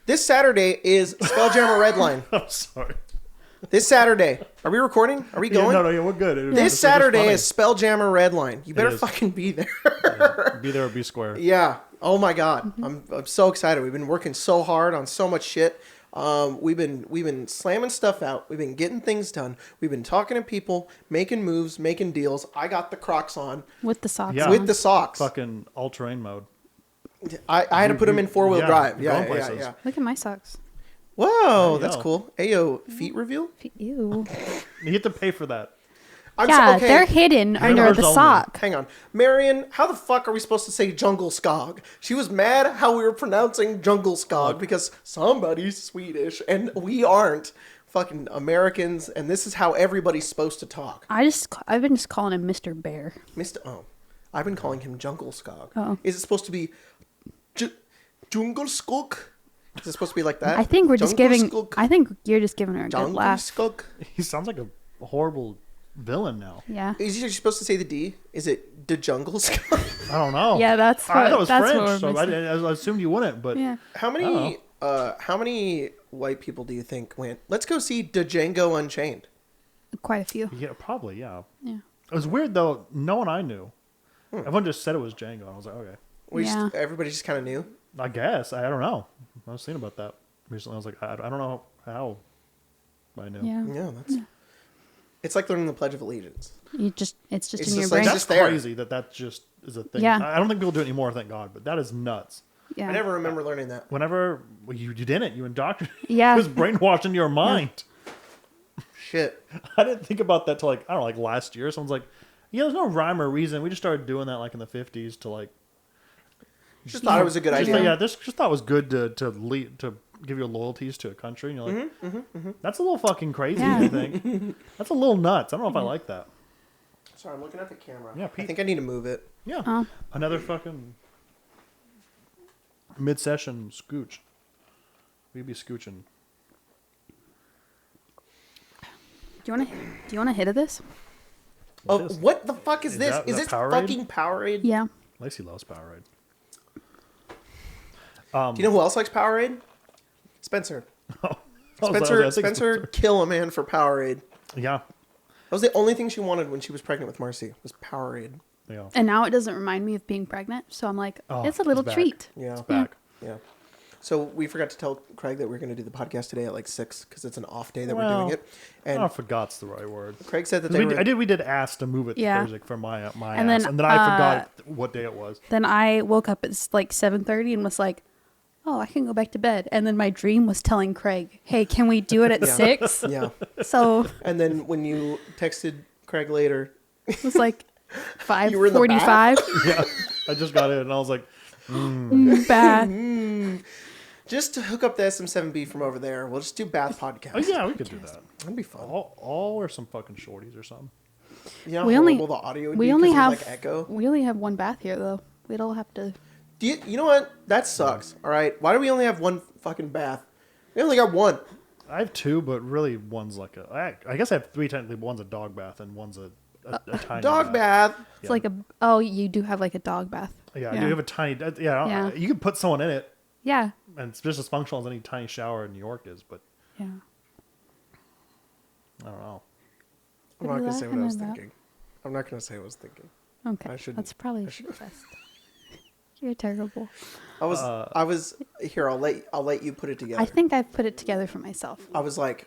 This Saturday is Spelljammer Redline. I'm sorry. This Saturday. Are we recording? Are we going? Yeah, we're good. This Saturday is Spelljammer Redline. You better fucking be there. Be there or be square. Yeah. Oh my God. I'm so excited. We've been working so hard on so much shit. We've been slamming stuff out. We've been getting things done. We've been talking to people, making moves, making deals. I got the Crocs on. With the socks. Yeah. With the socks. Fucking all-terrain mode. I had to put them in four-wheel drive. Yeah. Look at my socks. Whoa, that's cool. Ayo, feet reveal? Ew. You have to pay for that. They're hidden under the sock. Hang on. Marion, how the fuck are we supposed to say jungle skog? She was mad how we were pronouncing jungle skog because somebody's Swedish and we aren't. Fucking Americans, and this is how everybody's supposed to talk. I've been just calling him Mr. Bear. I've been calling him jungle skog. Oh. Is it supposed to be jungle skog? Is it supposed to be like that? I think we're just giving. Skog? I think you're just giving her a Jungle good laugh. skog? He sounds like a horrible villain now. Yeah. Is he supposed to say the D? Is it the jungle skog? I don't know. Yeah, that's what. I thought it was that's French, what so I assumed you wouldn't. But yeah. How many white people do you think went? Let's go see Django Unchained. Quite a few. Yeah, probably. Yeah. Yeah. It was weird though. No one I knew. Everyone just said it was Django. And I was like, okay. Everybody just kind of knew. I guess. I don't know. I was thinking about that recently. I was like, I don't know how I knew. Yeah. It's like learning the Pledge of Allegiance. It's just in your just brain. like- That's there. crazy that just is a thing. Yeah. I don't think people do it anymore, thank God, but that is nuts. Yeah. I never remember learning that. Whenever you didn't, you indoctrinated. Yeah. It was brainwashed into your mind. Shit. I didn't think about that till like last year. Someone's like, yeah, there's no rhyme or reason. We just started doing that like in the 50s to like. Just thought it was a good idea. Just thought it was good to give your loyalties to a country. And you're like, that's a little fucking crazy. Yeah. I think that's a little nuts. I don't know if I like that. Sorry, I'm looking at the camera. Yeah, I Pete. think I need to move it. Yeah, another fucking mid-session scooch. We'd be scooching. Do you want a hit of this? What the fuck is this? Is this Powerade? fucking Powerade? Yeah. Lacey loves Powerade. Do you know who else likes Powerade? Spencer. Spencer Spencer kill a man for Powerade. Yeah. That was the only thing she wanted when she was pregnant with Marcy, was Powerade. Yeah. And now it doesn't remind me of being pregnant, so I'm like, Oh, it's a little it's back. treat. Yeah. It's back. Yeah. So we forgot to tell Craig that we are going to do the podcast today at like 6 because it's an off day that we're Well, doing it. And I forgot's the right word. Craig said that We did ask to move it to Thursday for my And ass, then, and then I forgot what day it was. Then I woke up at like 7:30 and was like, oh, I can go back to bed. And then my dream was telling Craig, hey, can we do it at 6? Yeah. So And then when you texted Craig later, it was like You were in the 5:45. Yeah, I just got in and I was like, Bad. just to hook up the SM7B from over there, we'll just do bath podcast. oh yeah, we could do that. That'd be fun. All or some fucking shorties or something. You know how We only- horrible the audio would we be only 'cause have of, like, echo? we only have one bath here though. We'd all have to. You know what? That sucks. All right. Why do we only have one fucking bath? We only got one. I have two, but really one's like I guess I have three technically. But one's a dog bath and one's a tiny Dog bath. It's Yeah. like you do have like a dog bath. Yeah, I do have a tiny. Yeah. You could put someone in it, Yeah. and it's just as functional as any tiny shower in New York is. But Yeah. I don't know. I'm not going to say what I was thinking. I'm not going to say what I was thinking. Okay. I shouldn't. That's probably best. You're terrible. I was here. I'll let you put it together. I think I've put it together for myself. I was like,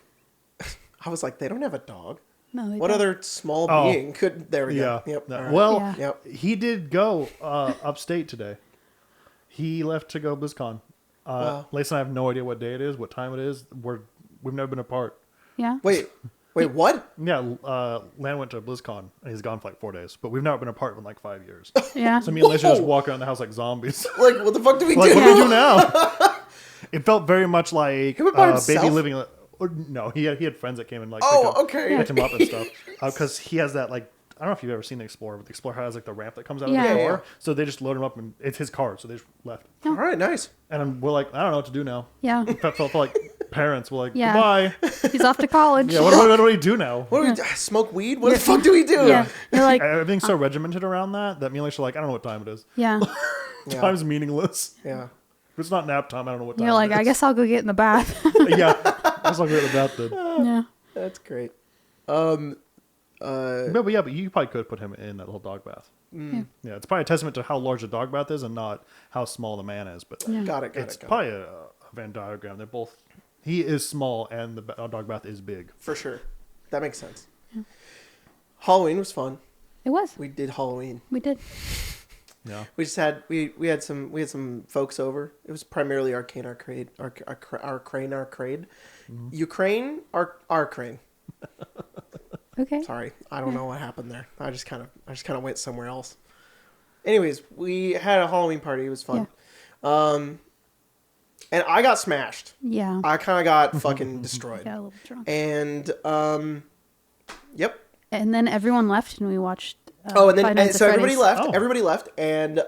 they don't have a dog. No, they What don't. other small being could? There we Yeah. go. Yep. No. all right. Well, Yeah. Yep. he did go upstate today. He left to go BlizzCon. Lace and I have no idea what day it is, what time it is. We've never been apart. Yeah. Wait. What? Yeah, Lan went to BlizzCon and he's gone for like 4 days, but we've never been apart in like 5 years. Yeah. So me and Lace just walk around the house like zombies. Like, what the fuck do we Like, do? what do we do now? It felt very much like He went by baby himself? living. No, he had friends that came and like okay. picked him up and stuff because he has that like I don't know if you've ever seen the Explorer, but the Explorer has like the ramp that comes out of Yeah. the door. Yeah. So they just load him up and it's his car, so they just left. All right. Nice. And we're like, I don't know what to do now. Yeah. Felt like parents were like, Yeah. goodbye. He's off to college. Yeah, what do we do now? What do we do? Smoke weed? What the fuck do we do? Yeah. You're like, Everything's so regimented around that me and Alicia are like, I don't know what time it is. yeah. Yeah. Time's meaningless. Yeah. it's not nap time, I don't know what time. You're like, it is. I guess I'll go get in the bath. Yeah, I was like right about that. Yeah. That's great. But you probably could put him in that little dog bath. Yeah. Yeah, it's probably a testament to how large the dog bath is and not how small the man is. But Yeah. Got it. it's probably a Venn diagram. They're both. He is small and the dog bath is big. For sure. That makes sense. Halloween was fun. It was. We did Halloween. We did. Yeah. We just had we had some folks over. It was primarily Arcane Arcade. Ukraine Arcane. Okay. Sorry, I don't know what happened there. I just kind of went somewhere else. Anyways, we had a Halloween party. It was fun. And I got smashed. Yeah. I kind of got fucking destroyed. Got a little drunk. And yep. And then everyone left, and we watched. Oh, and Five then Nights so at everybody Freddy's. left. Oh. Everybody left, and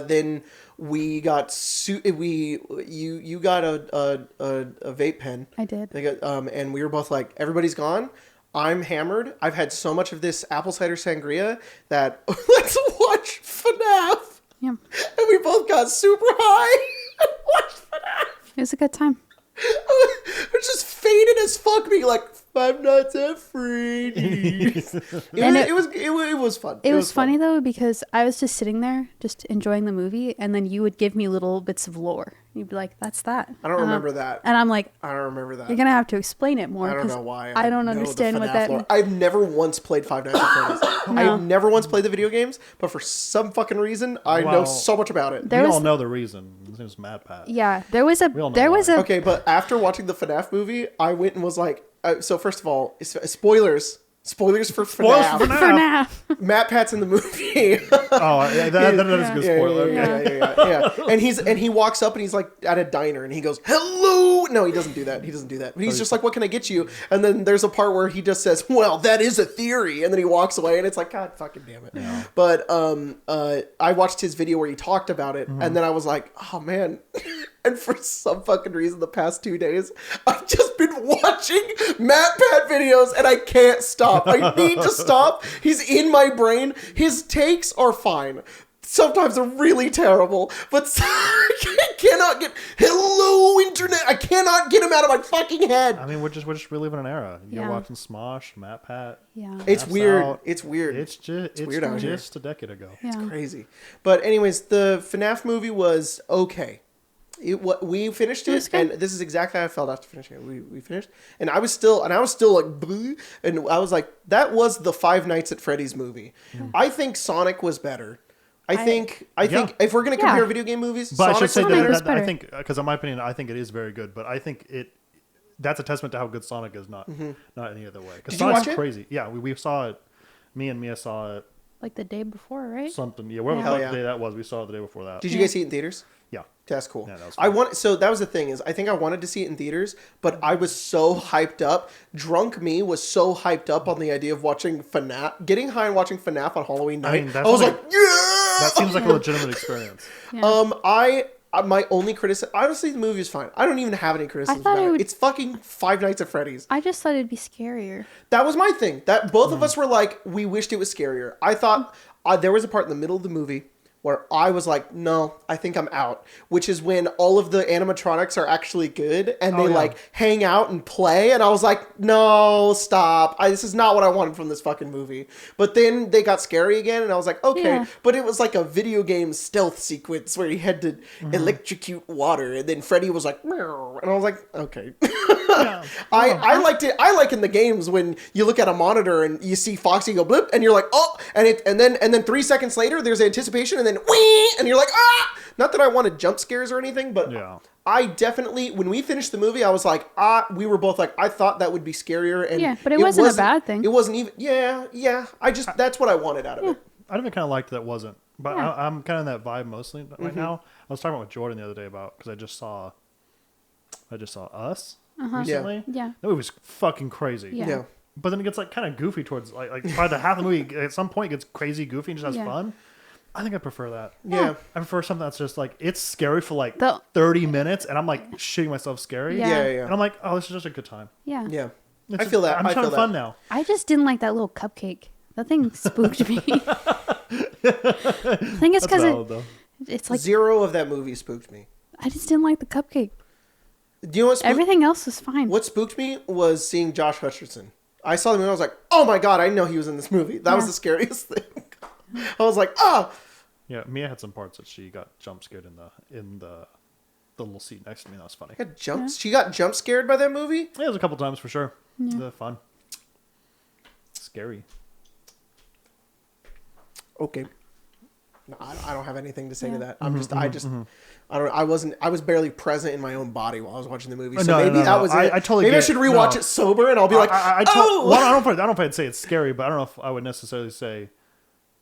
then we got you got a vape pen. I did. They got and we were both like, everybody's gone. I'm hammered. I've had so much of this apple cider sangria that let's watch FNAF. Yeah. And we both got super high and watched FNAF. It was a good time. We're just faded as fuck, being like Five Nights at Freddy's. It was fun. It was funny though, because I was just sitting there, just enjoying the movie, and then you would give me little bits of lore. You'd be like, "That's that." I don't remember that. And I'm like, I don't remember that. "You're gonna have to explain it more." I don't 'cause know why. I don't know understand the what FNAF that. lore. I've never once played Five Nights at Freddy's. No. I've never once played the video games, but for some fucking reason, I know Well, so much about it. There we was- all know the reason. His name's Mad Pat. Yeah, there was a. We all know There was why. a. Okay, but after watching the FNAF movie, I went and was like, so first of all, spoilers. Spoilers for Spoilers FNAF. for FNAF. For FNAF. Matt Pat's in the movie. Oh, yeah, that is a good spoiler. Yeah. And he walks up and he's like at a diner and he goes, "Hello." No, he doesn't do that. But he's just like, "What can I get you?" And then there's a part where he just says, "Well, that is a theory." And then he walks away and it's like, God fucking damn it. Yeah. But I watched his video where he talked about it and then I was like, oh man. And for some fucking reason, the past 2 days, I've just been watching Matt Pat videos and I can't stop. I need to stop. He's in my brain. His takes are fine. Sometimes they're really terrible, but I cannot get hello internet. I cannot get him out of my fucking head. I mean, we're just reliving an era. You're Yeah. watching Smosh, Matt Pat. Yeah. It's Pass weird. Out. It's weird. It's just weird out here. just a decade ago. Yeah. Crazy. But anyways, the FNAF movie was okay. We finished was it, good. and this is exactly how I felt after finishing it. We finished, and I was still like, bleh, and I was like, that was the Five Nights at Freddy's movie. I think Sonic was better. I think if we're gonna compare Yeah. video game movies, But I Sonic should say Sonic was that I better. think, because in my opinion, I think it is very good. But I think that's a testament to how good Sonic is, not any other way. Because Did you Sonic's watch it? crazy. Yeah, we saw it. Me and Mia saw it. Like the day before, right? Something. Yeah, wherever Hell the yeah. day that was, we saw it the day before that. Did you guys see it in theaters? Yeah. That's cool. Yeah, that was fun. So that was the thing is I think I wanted to see it in theaters, but I was so hyped up. Drunk me was so hyped up on the idea of watching FNAF, getting high and watching FNAF on Halloween night. I, mean, that's was like- like, yeah. That seems like a legitimate experience. Yeah. My only criticism, honestly, the movie is fine. I don't even have any criticisms thought about it it. would- It's fucking Five Nights at Freddy's. I just thought it'd be scarier. That was my thing. That both of us were like, we wished it was scarier. I thought there was a part in the middle of the movie where I was like, no, I think I'm out. Which is when all of the animatronics are actually good and they yeah. like hang out and play. And I was like, no, stop. This is not what I wanted from this fucking movie. But then they got scary again and I was like, okay. Yeah. But it was like a video game stealth sequence where he had to electrocute water. And then Freddy was like, meow. And I was like, okay. I liked it. I like in the games when you look at a monitor and you see Foxy go blip and you're like, oh, and then 3 seconds later there's anticipation and then whee, and you're like, ah. Not that I wanted jump scares or anything, but Yeah. I definitely, when we finished the movie, I was like, we were both like, I thought that would be scarier, and Yeah, but it wasn't a bad thing. It wasn't even, yeah. That's what I wanted out of it. I even kind of liked that wasn't. But Yeah. I'm kind of in that vibe mostly right now. I was talking about with Jordan the other day about, because I just saw Us recently. Yeah. That movie was fucking crazy. Yeah. Yeah. But then it gets like kind of goofy towards like by the half of the movie. At some point, it gets crazy goofy and just has Yeah. fun. I think I prefer that. Yeah. I prefer something that's just like it's scary for like The- 30 minutes, and I'm like shitting myself scary. Yeah. Yeah. And I'm like, oh, this is just a good time. Yeah. Yeah. It's I feel that. I'm I just feel having that. fun now. I just didn't like that little cupcake. That thing spooked me. I think it's That's because valid though. it's like 0 of that movie spooked me. I just didn't like the cupcake. Do you know what? Everything else was fine. What spooked me Everything else was fine. What spooked me was seeing Josh Hutcherson. I saw the movie. I was like, oh my god, I didn't know he was in this movie. That was the scariest thing. I was like, ah. Yeah, Mia had some parts that she got jump scared in the little seat next to me. That was funny. She got jump scared by that movie? Yeah, it was a couple times for sure. Yeah. They're fun. Scary. Okay. No, I don't have anything to say to that. Mm-hmm, I was barely present in my own body while I was watching the movie. So No, maybe that was it. I totally maybe I get should it. rewatch No. it sober and I'll be like, Well, I don't know if I'd say it's scary, but I don't know if I would necessarily say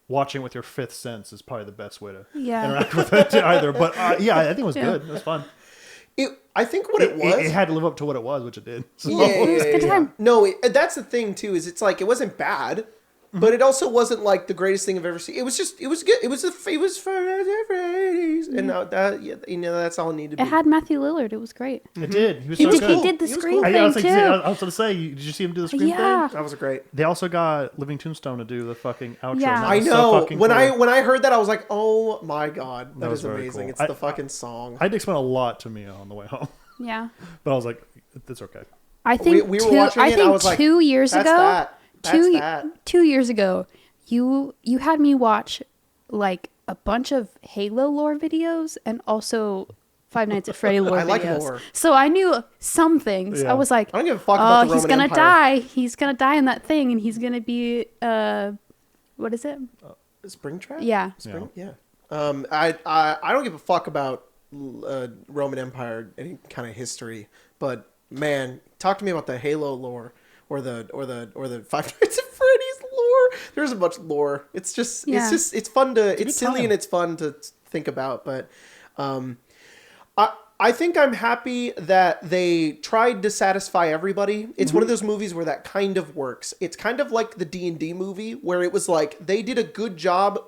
watching with your fifth sense is probably the best way to interact with it either. But yeah, I think it was good. It was fun. I think what it was... It had to live up to what it was, which it did. So. Good time. No, that's the thing too, is it's like, it wasn't bad, but it also wasn't like the greatest thing I've ever seen. It was good. It was fun as ever 80s. And that's all it needed to be. It had Matthew Lillard. It was great. It did. He was He so did. good. He did the He was screen cool. thing I was too. going to say, did you see him do the screen Yeah. thing? That was great. They also got Living Tombstone to do the fucking outro. Yeah. and that I was so know. fucking When cool. I heard that, I was like, oh my god, that was is very amazing. cool. It's the fucking song. I had to explain a lot to Mia on the way home, Yeah. but I was like, it's okay. I think we were watching it, and I was like, 2 years that's ago. that. That's that. 2 years ago, you had me watch like a bunch of Halo lore videos and also Five Nights at Freddy lore I like videos. lore. So I knew some things. Yeah. I was like, I don't give a fuck about the he's Roman gonna Empire. die. He's gonna die in that thing, and he's gonna be what is it? Springtrap? Yeah. Spring? Yeah. I don't give a fuck about Roman Empire, any kind of history, but man, talk to me about the Halo lore or the Five Nights at Freddy's lore. There's a bunch of lore. It's just it's fun to it's silly time. and it's fun to think about, but I think I'm happy that they tried to satisfy everybody. It's one of those movies where that kind of works. It's kind of like the D&D movie where it was like they did a good job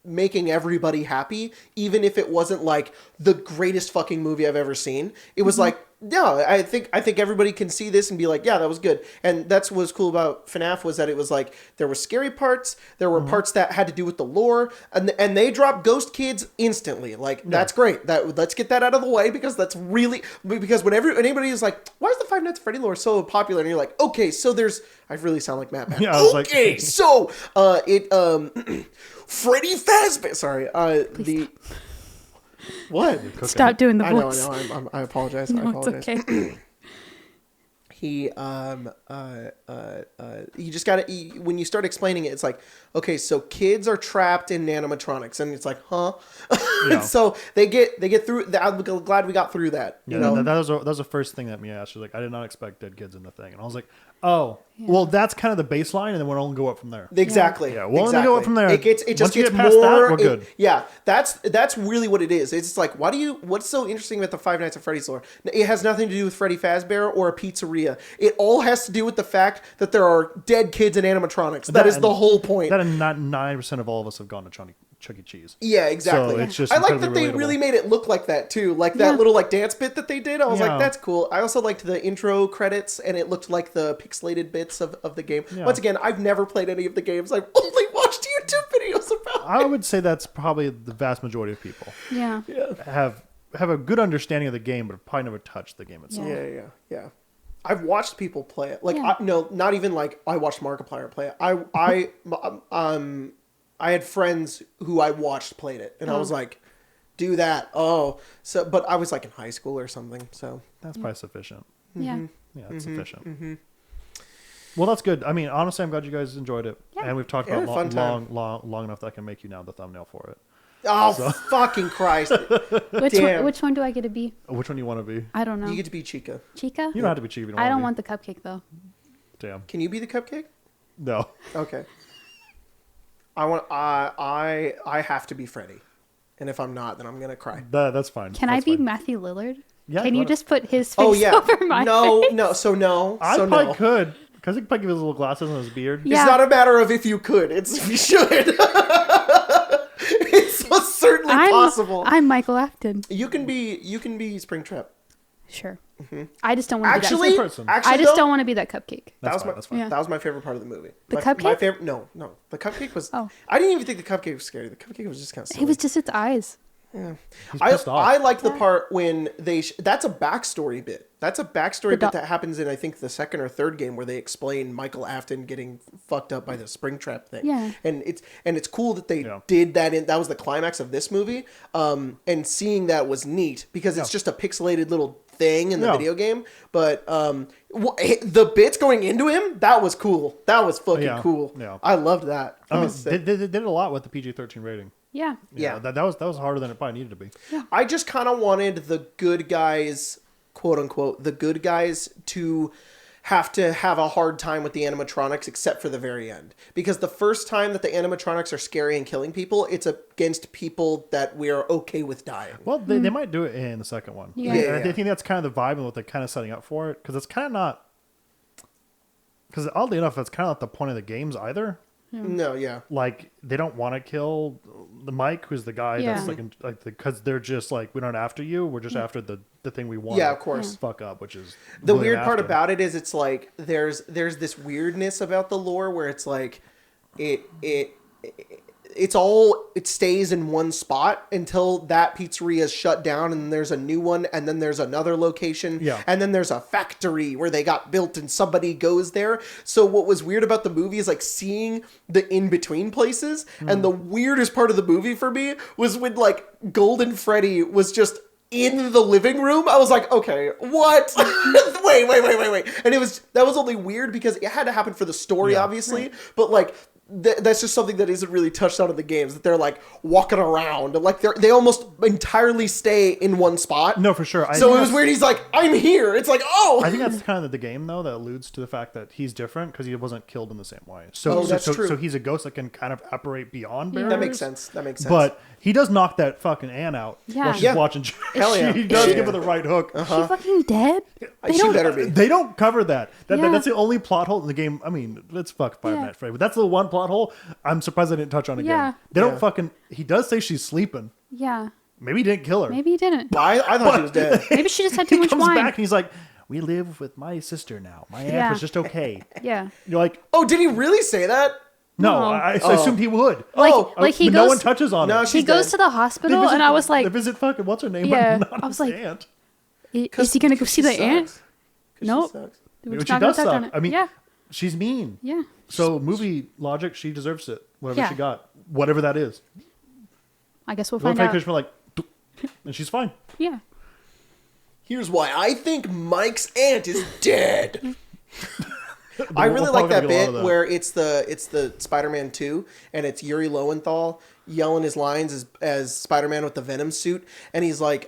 making everybody happy, even if it wasn't like the greatest fucking movie I've ever seen. It was like, yeah, I think everybody can see this and be like, yeah, that was good. And that's what's cool about FNAF was that it was like there were scary parts, there were parts that had to do with the lore, and they dropped ghost kids instantly. Like that's great. Let's get that out of the way because that's really because whenever anybody is like, why is the Five Nights at Freddy lore so popular? And you're like, okay, so there's I really sound like Matt. Yeah, I was like- okay, so Freddy Fazbear. Sorry, the what? Stop doing the I know. voice. I apologize. I No, apologize. it's okay. He you just gotta when you start explaining it, it's like, okay, so kids are trapped in nanomatronics, and it's like, huh? Yeah. So they get through. I'm glad we got through that. Yeah, You know, that was the first thing that Mia asked. She was like, I did not expect dead kids in the thing. And I was like, oh, well, that's kind of the baseline, and then we'll only go up from there. exactly. Yeah, we'll only go up from there. It just Once you gets get past more. that, we're good. Yeah, that's really what it is. It's like, what's so interesting about the Five Nights at Freddy's lore? It has nothing to do with Freddy Fazbear or a pizzeria. It all has to do with the fact that there are dead kids in animatronics. That is the whole point. That and not 9% of all of us have gone to Chuck E. Cheese. Yeah, exactly. So it's just I like that incredibly they relatable. really made it look like that too, like that Yeah. little like dance bit that they did. I was Yeah. like, that's cool. I also liked the intro credits, and it looked like the pixelated bits of the game. Yeah. Once again, I've never played any of the games. I've only watched YouTube videos about. I would say that's probably the vast majority of people Yeah. have a good understanding of the game, but have probably never touched the game itself. Yeah. I've watched people play it. Like, Yeah. no, not even like I watched Markiplier play it. I had friends who I watched played it, and I was like, do that. Oh, so, but I was like in high school or something. So That's probably sufficient. Yeah. Yeah, it's sufficient. Well, that's good. I mean, honestly, I'm glad you guys enjoyed it, Yeah. and we've talked Yeah, about fun time. long enough that I can make you now the thumbnail for it. oh, fucking Christ! Damn. Which one do I get to be? Which one do you want to be? I don't know. You get to be Chica. Chica? You don't have to be cheap. If you I don't be. want the cupcake though. Damn. Can you be the cupcake? No. Okay. I have to be Freddy, and if I'm not, then I'm gonna cry. That's fine. Can That's I be fine. Matthew Lillard? Yeah, Can go you ahead. just put his face Oh yeah. over my no, face? no. So no. I so probably no. could, because he could probably give his little glasses and his beard. Yeah. It's not a matter of if you could. It's if you should. It's most certainly possible. I'm Michael Afton. You can be Springtrap. Sure. I just don't want to be Actually, that. person. I just don't want to be that cupcake. That's was fine. my That's fine. Yeah. that was my favorite part of the movie. The My cupcake? favorite. No. The cupcake was. Oh. I didn't even think the cupcake was scary. The cupcake was just kind of silly. It was just its eyes. He's pissed off. I liked the part when they that's a backstory bit. That's a backstory bit that happens in I think the second or third game where they explain Michael Afton getting fucked up by the Springtrap thing. Yeah. And it's cool that they did that that was the climax of this movie. And seeing that was neat because it's just a pixelated little thing in the video game, but the bits going into him, that was cool. That was fucking cool. Yeah. I loved that. I mean, they did a lot with the PG-13 rating. Yeah. That was harder than it probably needed to be. Yeah. I just kind of wanted the good guys, quote unquote, the good guys to have a hard time with the animatronics except for the very end. Because the first time that the animatronics are scary and killing people, it's against people that we're okay with dying. Well, they might do it in the second one. Yeah. I think that's kind of the vibe and what they're kind of setting up for it. Because it's kind of not... Because oddly enough, that's kind of not the point of the games either. No, yeah. Like, they don't want to kill the Mike, who's the guy that's like because they're just like, we're not after you, we're just after the thing we want. Yeah, of course. Fuck up, which is the weird part about it is it's like there's this weirdness about the lore where it's like it stays in one spot until that pizzeria is shut down and there's a new one and then there's another location and then there's a factory where they got built and somebody goes there. So what was weird about the movie is like seeing the in-between places. And the weirdest part of the movie for me was when like Golden Freddy was just in the living room. I was like, okay, what? wait. And that was only weird because it had to happen for the story, obviously. But like, that's just something that isn't really touched on in the games, that they're like walking around and like they almost entirely stay in one spot. No, for sure. So it was weird. He's like, I'm here. It's like, oh. I think that's kind of the game though that alludes to the fact that he's different because he wasn't killed in the same way. So that's true. So he's a ghost that can kind of operate beyond barriers. That makes sense. But he does knock that fucking Ann out while she's watching. Hell yeah. He does give her the right hook. Is she fucking dead? She better be. They don't cover that. That's the only plot hole in the game. I mean, let's fuck Five Nights at Freddy, but that's the one plot hole I'm surprised I didn't touch on again. Yeah. They don't fucking... He does say she's sleeping. Yeah. Maybe he didn't kill her. Maybe he didn't. I thought she was dead. Maybe she just had too much wine. He wine. comes back and he's like, we live with my sister now. My aunt is just okay. Yeah. You're like... Oh, did he really say that? No, I assumed he would. Like he but goes... no one touches on it. He goes to the hospital and I was like... They visit fucking... What's her name? Yeah. Not I was like... aunt. Is he going to go see the aunt? Nope. She She does suck. I mean, she's mean. Yeah. So movie logic, she deserves it. Whatever she got. Whatever that is. I guess we'll find out. We're like, and she's fine. Yeah. Here's why I think Mike's aunt is dead. I really like that bit where it's the Spider-Man 2 and it's Yuri Lowenthal yelling his lines as Spider-Man with the Venom suit, and he's like,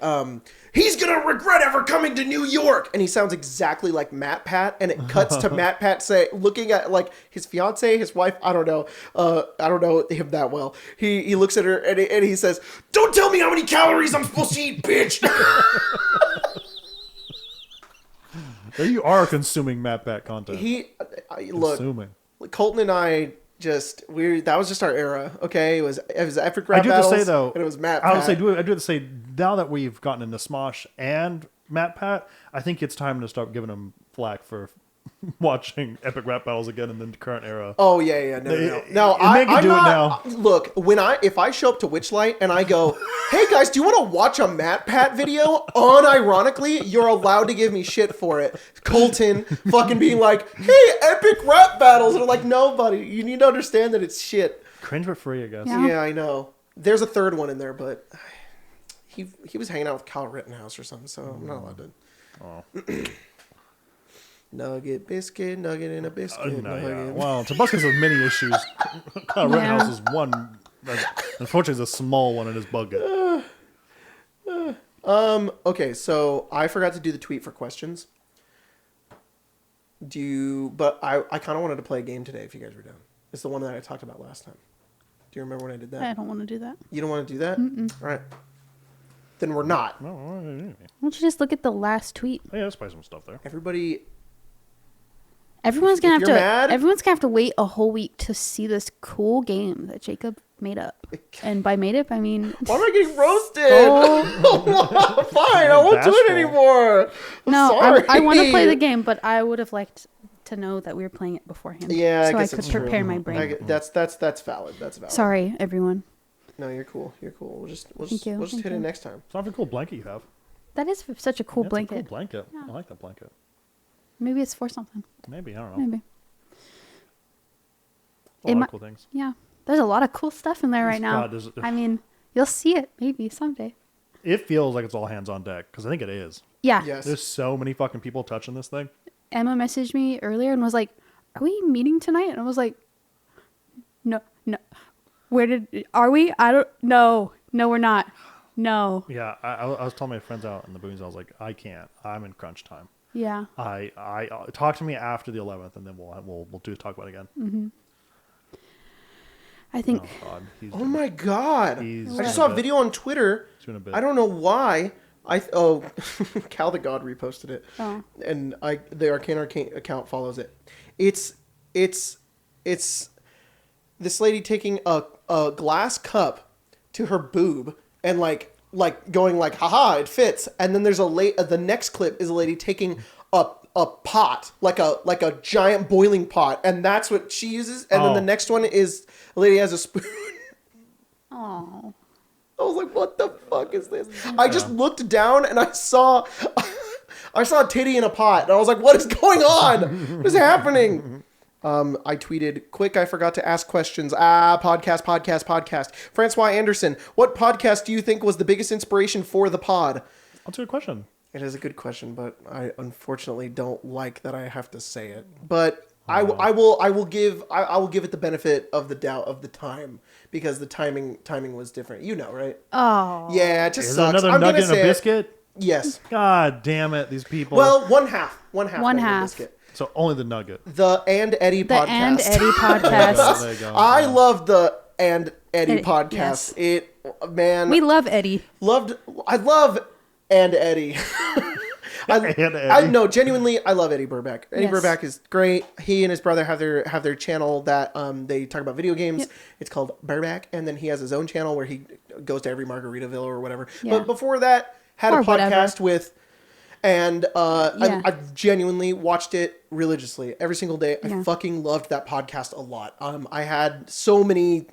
he's gonna regret ever coming to New York, and he sounds exactly like Matt Pat, and it cuts to Matt Pat looking at like his fiance, his wife, I don't know him that well. He looks at her and he says, "Don't tell me how many calories I'm supposed to eat, bitch." There you are consuming Matt Pat content. Look, Colton and I that was just our era, okay? It was epic rap battles. I do have to say though, and it was Matt Pat. I do have to say, now that we've gotten into Smosh and Matt Pat, I think it's time to start giving him flack for watching epic rap battles again in the current era. Oh yeah, no. I'm not. Look, if I show up to Witchlight and I go, "Hey guys, do you want to watch a Matt Pat video?" Unironically, you're allowed to give me shit for it. Colton fucking being like, "Hey, epic rap battles," and I'm like, "No, buddy, you need to understand that it's shit." Cringe for free, I guess. Yeah, I know. There's a third one in there, but he was hanging out with Kyle Rittenhouse or something, so I'm not allowed to. Oh. Nugget, biscuit, nugget, and a biscuit. Well, Tabasco's has many issues. Kyle Rittenhouse is one. Unfortunately, it's a small one in his bucket. Okay, so I forgot to do the tweet for questions. But I kind of wanted to play a game today if you guys were down. It's the one that I talked about last time. Do you remember when I did that? I don't want to do that. You don't want to do that? Mm-mm. All right. Then we're not. Why don't you just look at the last tweet? Oh, yeah, let's play some stuff there. Everyone's gonna have to wait a whole week to see this cool game that Jacob made up. And by made up, I mean... Why am I getting roasted? Oh. Fine, I won't do it anymore. I want to play the game, but I would have liked to know that we were playing it beforehand. Yeah, so I could prepare my brain. That's valid. That's valid. Sorry, everyone. No, you're cool. You're cool. We'll just Thank you. hit it next time. It's not a cool blanket you have. That is such a cool Yeah, blanket. It's a cool blanket. Yeah. I like that blanket. Maybe it's for something. Maybe, I don't know. Maybe. A lot of cool things. Yeah. There's a lot of cool stuff in there right now. God, I mean, you'll see it maybe someday. It feels like it's all hands on deck because I think it is. Yeah. Yes. There's so many fucking people touching this thing. Emma messaged me earlier and was like, "Are we meeting tonight?" And I was like, "No. Are we? I don't know. No, we're not. No." Yeah, I was telling my friends out in the boonies, I was like, I can't. I'm in crunch time. Yeah. I talk to me after the 11th, and then we'll talk about it again. Mm-hmm. I think. Oh, God. Oh my God! He's I just saw a video on Twitter. doing a bit. I don't know why. Cal the God reposted it, and the Arcane account follows it. It's this lady taking a glass cup to her boob and like going like, haha, it fits. And then there's the next clip is a lady taking a pot, like a giant boiling pot, and that's what she uses. And then the next one is a lady has a spoon. Oh. I was like, what the fuck is this? I just looked down and I saw a titty in a pot. And I was like, what is going on? What is happening? I tweeted, quick, I forgot to ask questions. Podcast. Francois Anderson, what podcast do you think was the biggest inspiration for the pod? That's a good question. It is a good question, but I unfortunately don't like that I have to say it. But I will give it the benefit of the doubt of the time, because the timing was different. You know, right? Oh. Yeah, it just Is sucks. another nugget and a biscuit? Yes. God damn it, these people. Well, one half. One nugget and half. biscuit. So only the nugget. The And Eddie The podcast. And Eddie podcast. There you go. I love the And Eddie podcast. Yes. It, man. We love Eddie. I love And Eddie. I know, genuinely, I love Eddie Burback. Eddie Burback is great. He and his brother have their channel that they talk about video games. Yep. It's called Burback, and then he has his own channel where he goes to every Margaritaville or whatever. Yeah. But before that, had Or a podcast whatever. with, and I genuinely watched it religiously every single day. I fucking loved that podcast a lot. I had so many,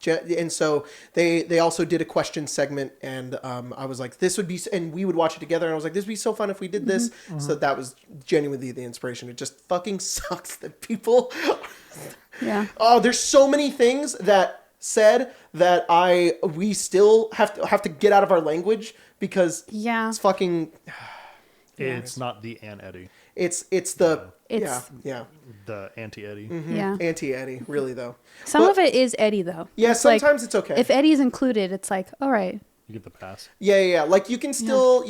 and so they also did a question segment, and I was like, this would be, and we would watch it together, and I was like, this would be so fun if we did this. Mm-hmm. So that was genuinely the inspiration. It just fucking sucks that people, there's so many things that said that we still have to get out of our language because it's fucking. It's not the Aunt Eddie. It's the Auntie Eddie. Mm-hmm. Yeah. Auntie Eddie, really though. Some of it is Eddie though. Yeah, It's sometimes it's okay. If Eddie's included, it's like, all right. You get the pass. Yeah. Like you can still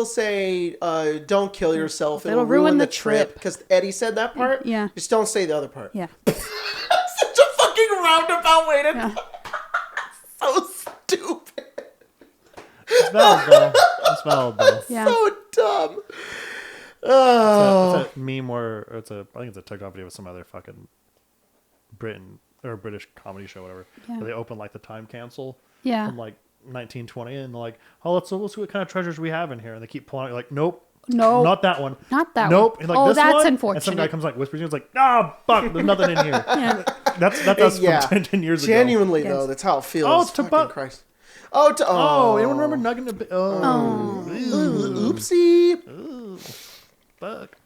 say, don't kill yourself. It'll ruin the trip. Because Eddie said that part. Yeah. Just don't say the other part. Yeah. Such a fucking roundabout way to. So stupid. It's valid though. Yeah. So dumb. Oh. It's a meme where I think it's a TikTok video with some other fucking British comedy show, whatever. Yeah. Where they open like the time capsule Yeah. from like 1920, and they're like, oh, let's see what kind of treasures we have in here, and they keep pulling out. You're like, nope, not that one, not that nope. one. And like, oh, this that's one? unfortunate. And some guy comes like whispers, and he's like, fuck, there's nothing in here. Yeah. That's us from 10 years ago. Genuinely though, that's how it feels. Oh, it's to fucking Christ. Oh, anyone remember Nugget a bit? Oopsie. Ooh, fuck.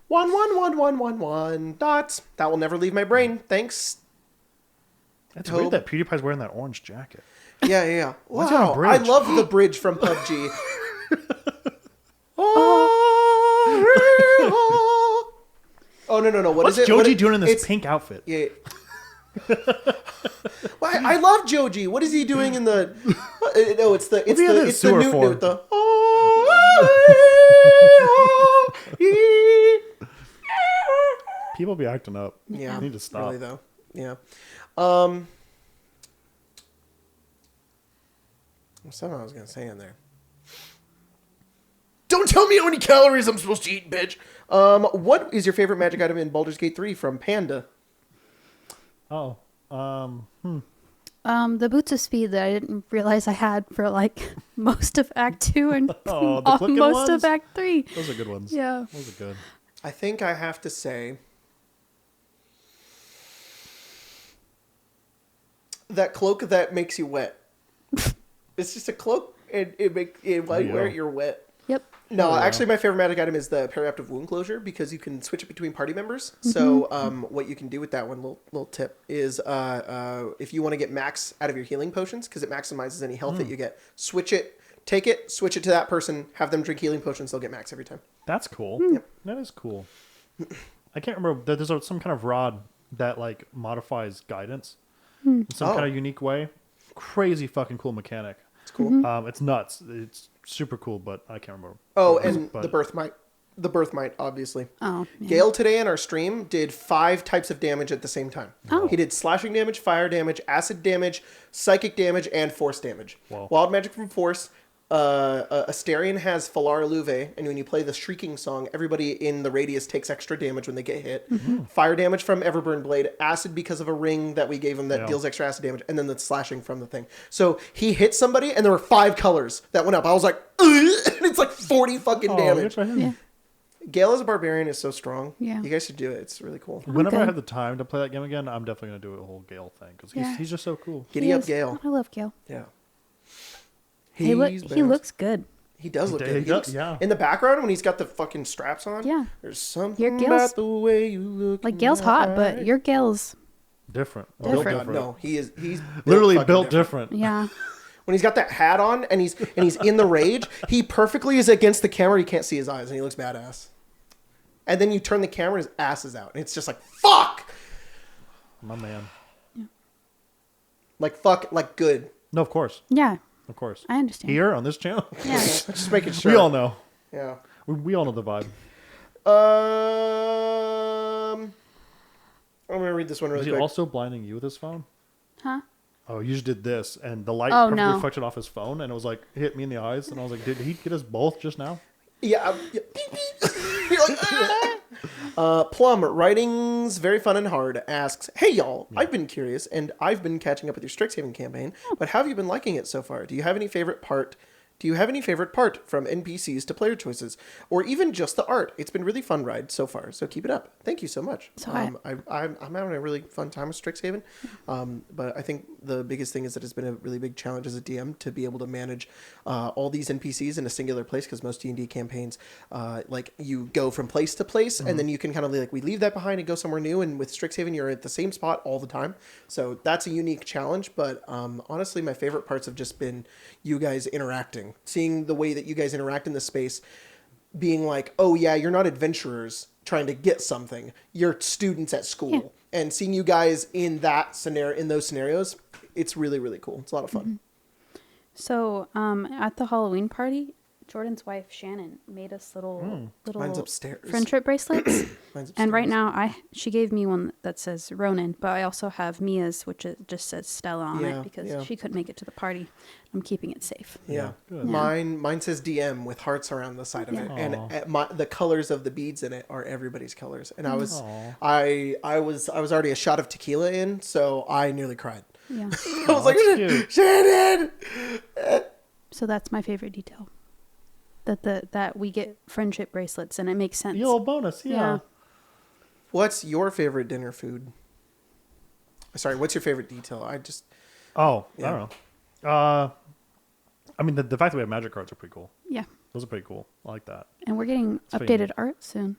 11111 dots. That will never leave my brain. Thanks. It's weird that PewDiePie's wearing that orange jacket. Yeah. What's on a Wow, bridge? I love the bridge from PUBG. Oh no! What's is it? Joji doing in this pink outfit? Yeah. Well, I love Joji. What is he doing in the? No, it's the newt note. The. People be acting up. Yeah, I need to stop. Really though. Yeah. There's something I was gonna say in there. Don't tell me how many calories I'm supposed to eat, bitch. What is your favorite magic item in Baldur's Gate 3 from Panda? Oh. The boots of speed that I didn't realize I had for like most of Act 2 and the clicking most ones? of Act 3. Those are good ones. Yeah. Those are good. I think I have to say that cloak that makes you wet. It's just a cloak, and while you wear it, you're wet. Yep. No, actually, my favorite magic item is the periaptive wound closure because you can switch it between party members. So, what you can do with that one little tip is, if you want to get max out of your healing potions, because it maximizes any health that you get, switch it, take it, switch it to that person, have them drink healing potions, they'll get max every time. That's cool. Yep. That is cool. I can't remember. There's some kind of rod that like modifies guidance in some kind of unique way. Crazy fucking cool mechanic. It's cool. It's nuts. It's super cool, but I can't remember. Oh, and the birth mite. The birth mite, obviously. Oh, yeah. Gale today in our stream did 5 types of damage at the same time. Oh. He did slashing damage, fire damage, acid damage, psychic damage, and force damage. Wow. Wild magic from force. Asterion has Falar Luve, and when you play the Shrieking Song, everybody in the radius takes extra damage when they get hit. Fire damage from Everburn Blade, acid because of a ring that we gave him that deals extra acid damage, and then the slashing from the thing. So he hit somebody, and there were 5 colors that went up. I was like, and it's like 40 fucking damage. Yeah. Gale as a barbarian is so strong. Yeah. You guys should do it. It's really cool. Whenever I good. have the time to play that game again, I'm definitely going to do a whole Gale thing because he's just so cool. Giddy up, Gale. I love Gale. Yeah. He looks good. He does look He good. He does, looks, yeah. in the background when he's got the fucking straps on. Yeah. There's something Gale's- about the way you look. Like Gale's hot, but your Gale's Different. Oh, Different. God, no, he's Literally fucking built different. yeah. When he's got that hat on and he's in the rage, he perfectly is against the camera. You can't see his eyes, and he looks badass. And then you turn the camera, his ass is out, and it's just like fuck. My man. Like fuck, like good. No, of course. Yeah. Of course. I understand. Here on this channel, Yeah. Just making sure. we all know. Yeah. We all know the vibe. I'm gonna read this one Is really he quick. also blinding you with his phone? Huh? Oh, you just did this, and the light Oh, perfectly no. reflected off his phone, and it was like hit me in the eyes, and I was like, did he get us both just now? Yeah. Beep, beep. You're like, Plum, writing's very fun and hard, asks, hey y'all, I've been curious and I've been catching up with your Strixhaven campaign, but how have you been liking it so far? Do you have any favorite part from NPCs to player choices, or even just the art? It's been really fun ride so far, so keep it up. Thank you so much. So I'm having a really fun time with Strixhaven, but I think the biggest thing is that it's been a really big challenge as a DM to be able to manage all these NPCs in a singular place, because most D&D campaigns, like you go from place to place, and then you can kind of like, we leave that behind and go somewhere new, and with Strixhaven you're at the same spot all the time, so that's a unique challenge. But honestly, my favorite parts have just been you guys interacting, seeing the way that you guys interact in the space, being like, oh yeah, you're not adventurers trying to get something, you're students at school, and seeing you guys in that scenario, in those scenarios, it's really, really cool. It's a lot of fun. So, at the Halloween party, Jordan's wife Shannon made us little Mine's upstairs. friendship bracelets. Mine's And right upstairs. now, she gave me one that says Ronan, but I also have Mia's, which just says Stella on Yeah, it because yeah. she couldn't make it to the party. I'm keeping it safe. Yeah, Good. mine says DM with hearts around the side of it, and the colors of the beads in it are everybody's colors. And I was, I was already a shot of tequila in, so I nearly cried. Yeah. I was like, cute. Shannon. So that's my favorite detail. That we get friendship bracelets, and it makes sense. Yo, bonus, yeah. What's your favorite dinner food? Sorry, what's your favorite detail? Oh, Yeah. I don't know. I mean, the fact that we have magic cards are pretty cool. Yeah. Those are pretty cool. I like that. And we're getting It's pretty updated neat. art soon.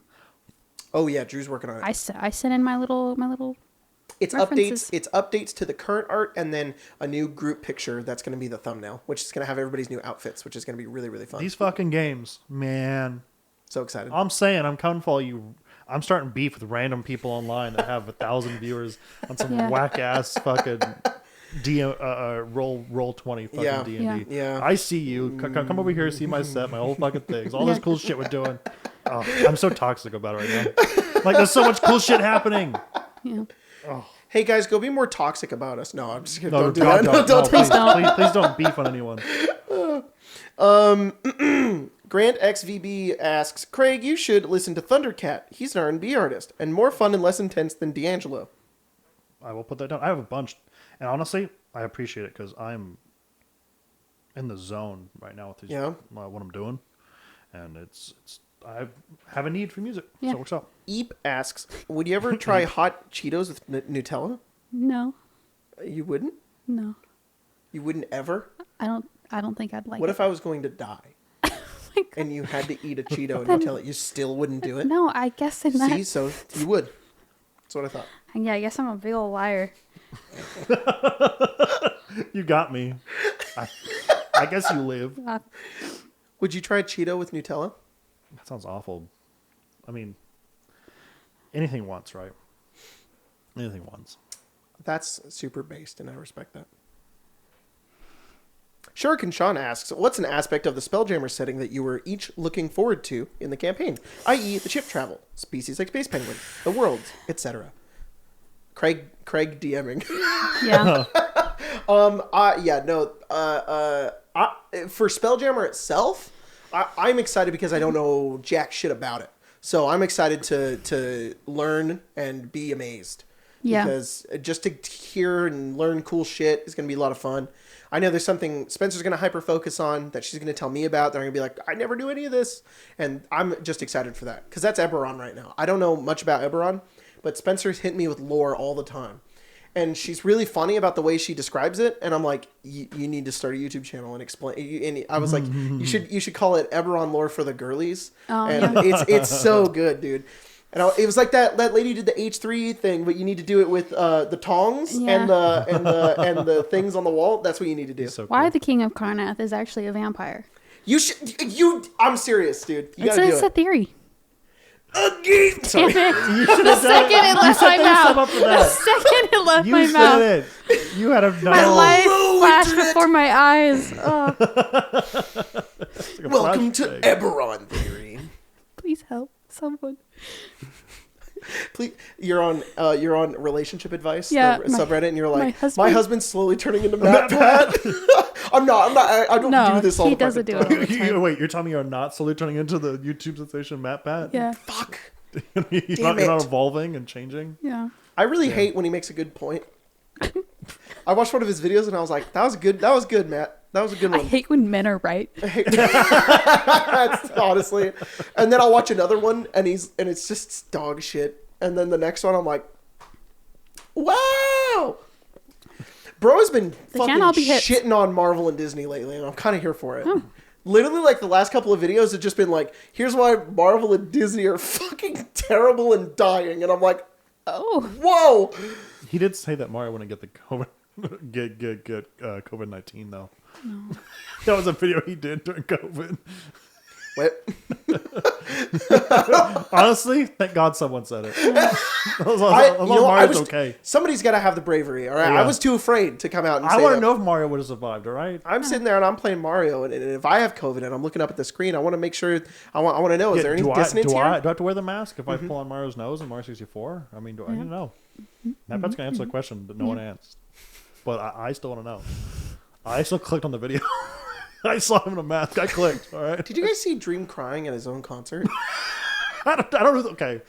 Oh yeah, Drew's working on it. I sent in my little It's references. updates. It's updates to the current art, and then a new group picture that's going to be the thumbnail, which is going to have everybody's new outfits, which is going to be really, really fun. These fucking games, man. So excited. I'm saying, I'm coming for you. I'm starting beef with random people online that have 1,000 viewers on some Yeah. whack ass fucking roll 20 fucking Yeah. D&D. Yeah. I see you. Come over here, see my set, my whole fucking things, all this cool shit we're doing. Oh, I'm so toxic about it right now. Like, there's so much cool shit happening. Yeah. Hey guys, go be more toxic about us. No, I'm just kidding. No, Don't do God, that. no, Don't please, don't. please don't beef on anyone. Grant XVB asks, Craig, you should listen to Thundercat. He's an R&B artist and more fun and less intense than D'Angelo. I will put that down. I have a bunch. And honestly, I appreciate it because I'm in the zone right now with these, what I'm doing. And I have a need for music. Yeah. So it works out. Eep asks, would you ever try hot Cheetos with Nutella? No. You wouldn't? No. You wouldn't ever? I don't think I'd like What it. if I was going to die My God. and you had to eat a Cheeto and Then- Nutella? You still wouldn't do it? No, I guess in that. See, so you would. That's what I thought. Yeah, I guess I'm a big old liar. You got me. I guess you live. Would you try a Cheeto with Nutella? That sounds awful. I mean, anything once, right? Anything once. That's super based, and I respect that. Shuriken Sean asks, what's an aspect of the Spelljammer setting that you were each looking forward to in the campaign? I.e. the ship travel, species like Space Penguin, the world, etc. Craig DMing. Yeah. For Spelljammer itself, I'm excited because I don't know jack shit about it. So I'm excited to learn and be amazed. Yeah. Because just to hear and learn cool shit is going to be a lot of fun. I know there's something Spencer's going to hyper focus on that she's going to tell me about. That I'm going to be like, I never do any of this. And I'm just excited for that. Because that's Eberron right now. I don't know much about Eberron, but Spencer's hit me with lore all the time. And she's really funny about the way she describes it. And I'm like, you need to start a YouTube channel and explain. And I was like, you should call it Eberron Lore for the Girlies. Oh, and yeah. it's so good, dude. And it was like that lady did the H3 thing, but you need to do it with the tongs Yeah. and the things on the wall. That's what you need to do. So Why cool. the King of Karnath is actually a vampire. I'm serious, dude. You It's gotta do a it. theory. Again. Sorry. The second it left my yourself mouth. up for The that. second it left You my said mouth. it. You had a My life Whoa, flashed internet. before my eyes. Oh, Welcome to Eberron Theory. please help someone. Please, you're on relationship advice, Yeah, the my- subreddit, and you're my like, husband- my husband's slowly turning into Matt Pat. I'm not. I don't No, do this all he the doesn't fucking do it all time. the time. Wait, you're telling me you're not slowly turning into the YouTube sensation Matt Pat? Yeah, Fuck. you're not evolving and changing? yeah. I really hate when he makes a good point. I watched one of his videos and I was like, that was good, Matt. That was a good I one. hate when men are right. That's honestly. And then I'll watch another one and it's just dog shit. And then the next one I'm like, wow. Bro has been can't fucking all be hits. shitting on Marvel and Disney lately, and I'm kind of here for it. Literally, like, the last couple of videos have just been like, here's why Marvel and Disney are fucking terrible and dying. And I'm like, Oh, whoa. He did say that Mario wouldn't get the COVID, get COVID-19 though. no. That was a video he did during COVID. What? Honestly, thank God someone said it. Mario's okay. Somebody's got to have the bravery, all right? Yeah. I was too afraid to come out and I say want to that. know if Mario would have survived. All right. I'm sitting there and I'm playing Mario, and if I have COVID and I'm looking up at the screen, I want to make sure. I want to know: is there any dissonance do here? I have to wear the mask if I pull on Mario's nose in Mario 64? I mean, I don't know. Matt Pat's gonna answer the question that no one asked, but I still want to know. I still clicked on the video. I saw him in a mask. I clicked. All right. Did you guys see Dream crying at his own concert? I don't know. Okay.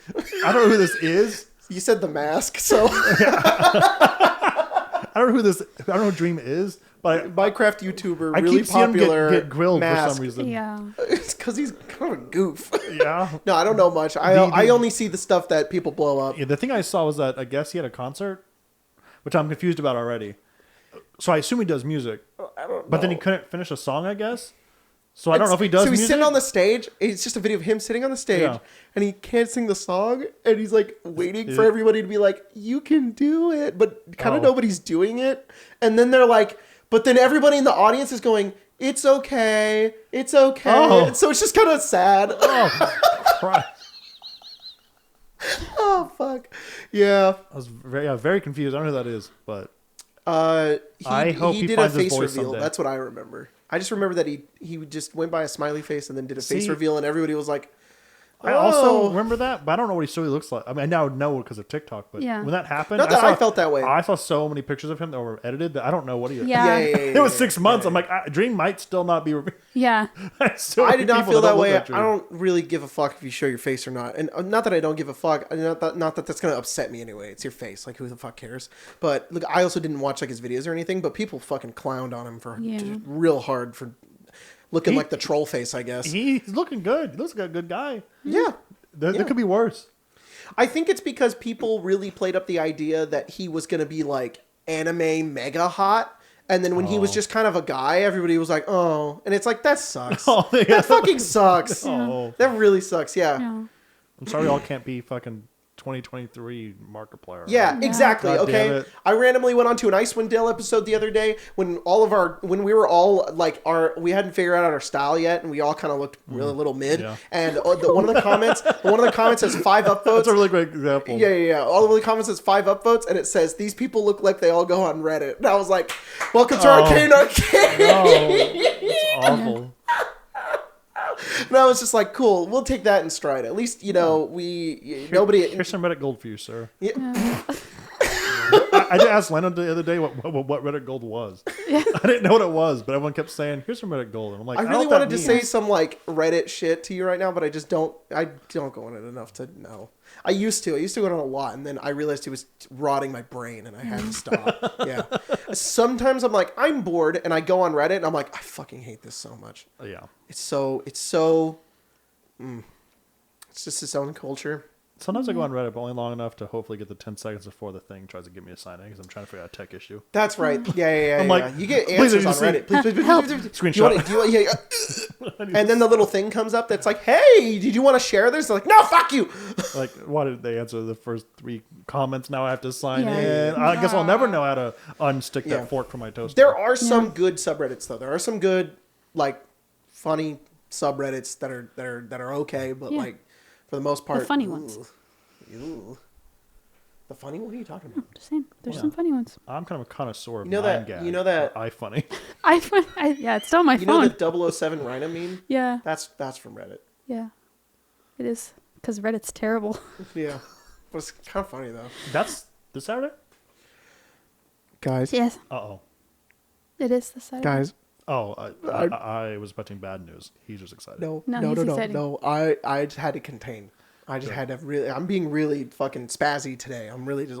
I don't know who this is. You said the mask, so I don't know who this. I don't know who Dream is, but Minecraft YouTuber, I really keep seeing him popular. get grilled mask. for some reason. Yeah. It's because he's kind of a goof. Yeah. No, I don't know much. I only see the stuff that people blow up. Yeah, the thing I saw was that I guess he had a concert, which I'm confused about already. So I assume he does music, I don't know. but then he couldn't finish a song, I guess. So I don't know if he does So he's music. sitting on the stage. It's just a video of him sitting on the stage, Yeah. and he can't sing the song, and he's like waiting for Yeah. everybody to be like, "You can do it," but kind of Oh. nobody's doing it. And then they're like, but then everybody in the audience is going, "It's okay, it's okay." Oh. And so it's just kind of sad. Oh, Christ. Oh fuck, yeah. I was very confused. I don't know who that is, but He, I hope he did a finds his face voice reveal. someday. That's what I remember. I just remember that he just went by a smiley face and then did a face See, reveal, and everybody was like, I also "Oh." remember that, but I don't know what he really looks like. I mean, I now know because of TikTok, but Yeah. when that happened, Not that I felt that way. I saw so many pictures of him that were edited that I don't know what he is. Yeah. It was 6 months. I'm like, Dream might still not be. Yeah. I did not feel that way. I don't really give a fuck if you show your face or not. And not that I don't give a fuck. Not that that's going to upset me anyway. It's your face. Like, who the fuck cares? But look, I also didn't watch like his videos or anything, but people fucking clowned on him for Yeah. real hard for looking like the troll face, I guess. He's looking good. He looks like a good guy. Yeah. There could be worse. I think it's because people really played up the idea that he was going to be like anime mega hot. And then when he was just kind of a guy, everybody was like, "Oh," and it's like that sucks. Oh, yeah. That fucking sucks. Oh. That really sucks. Yeah. Yeah. I'm sorry, y'all can't be fucking 2023 Markiplier. Yeah, exactly. God damn Okay. it. I randomly went onto an Icewind Dale episode the other day when we were all like we hadn't figured out our style yet, and we all kind of looked really little mid. Yeah. And one of the comments has 5 upvotes. That's a really great example. Yeah. All of the comments says 5 upvotes, and it says these people look like they all go on Reddit. And I was like, "Welcome to Arcane." No, it's awful. And I was just like, "Cool, we'll take that in stride. At least nobody." Here's some Reddit gold for you, sir. Yeah. I did ask Lennon the other day what Reddit gold was. I didn't know what it was, but everyone kept saying, "Here's some Reddit gold." And I'm like, I don't really know what wanted that to say means. some like Reddit shit to you right now, but I just don't. I don't go on it enough to know. I used to go on it a lot, and then I realized it was rotting my brain, and I had to stop. Yeah. Sometimes I'm like, I'm bored, and I go on Reddit, and I'm like, I fucking hate this so much. Yeah. It's so. It's just its own culture. Sometimes I go on Reddit, but only long enough to hopefully get the 10 seconds before the thing tries to give me a sign in because I'm trying to figure out a tech issue. That's right. Yeah. I'm like, you get please, answers on see- Reddit. Please. Screenshot. And then the little thing comes up that's like, "Hey, did you want to share this?" They're like, "No, fuck you." Like, why did they answer the first 3 comments? Now I have to sign Yeah. in. I guess I'll never know how to unstick Yeah. that fork from my toaster. There are some good subreddits though. There are some good, like, funny subreddits that are okay, but Yeah. like for the most part, The funny ones. Ugh. The funny? What are you talking about? Just saying, there's some funny ones. I'm kind of a connoisseur of You know that- 9gag. you know that- iFunny. Yeah, it's still on my You know phone. the 007 Rhino meme? Yeah, That's from Reddit. yeah, it is because Reddit's terrible. Yeah, but it's kind of funny though. That's this Saturday? Guys, Yes, Uh-oh. it is the side. guys, Oh, I was expecting bad news. He's just excited. no, No, he's excited. no. I just had to contain. I just had to really. I'm being really fucking spazzy today. I'm really just,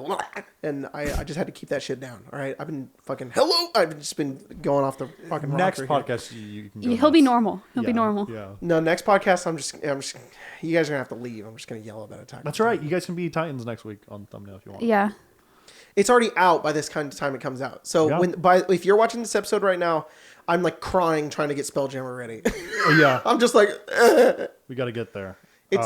and I just had to keep that shit down. All right, I've been fucking hello. I've just been going off the fucking Next rocker here. podcast, you can go He'll be nuts. normal. He'll be Yeah, normal. Yeah. No, next podcast. I'm just. You guys are gonna have to leave. I'm just gonna yell about Attack. That's right. You guys can be Titans next week on thumbnail if you want. Yeah. It's already out by this kind of time it comes out. So Yeah. if you're watching this episode right now, I'm like crying trying to get Spelljammer ready. Oh, yeah. I'm just like. We got to get there. It's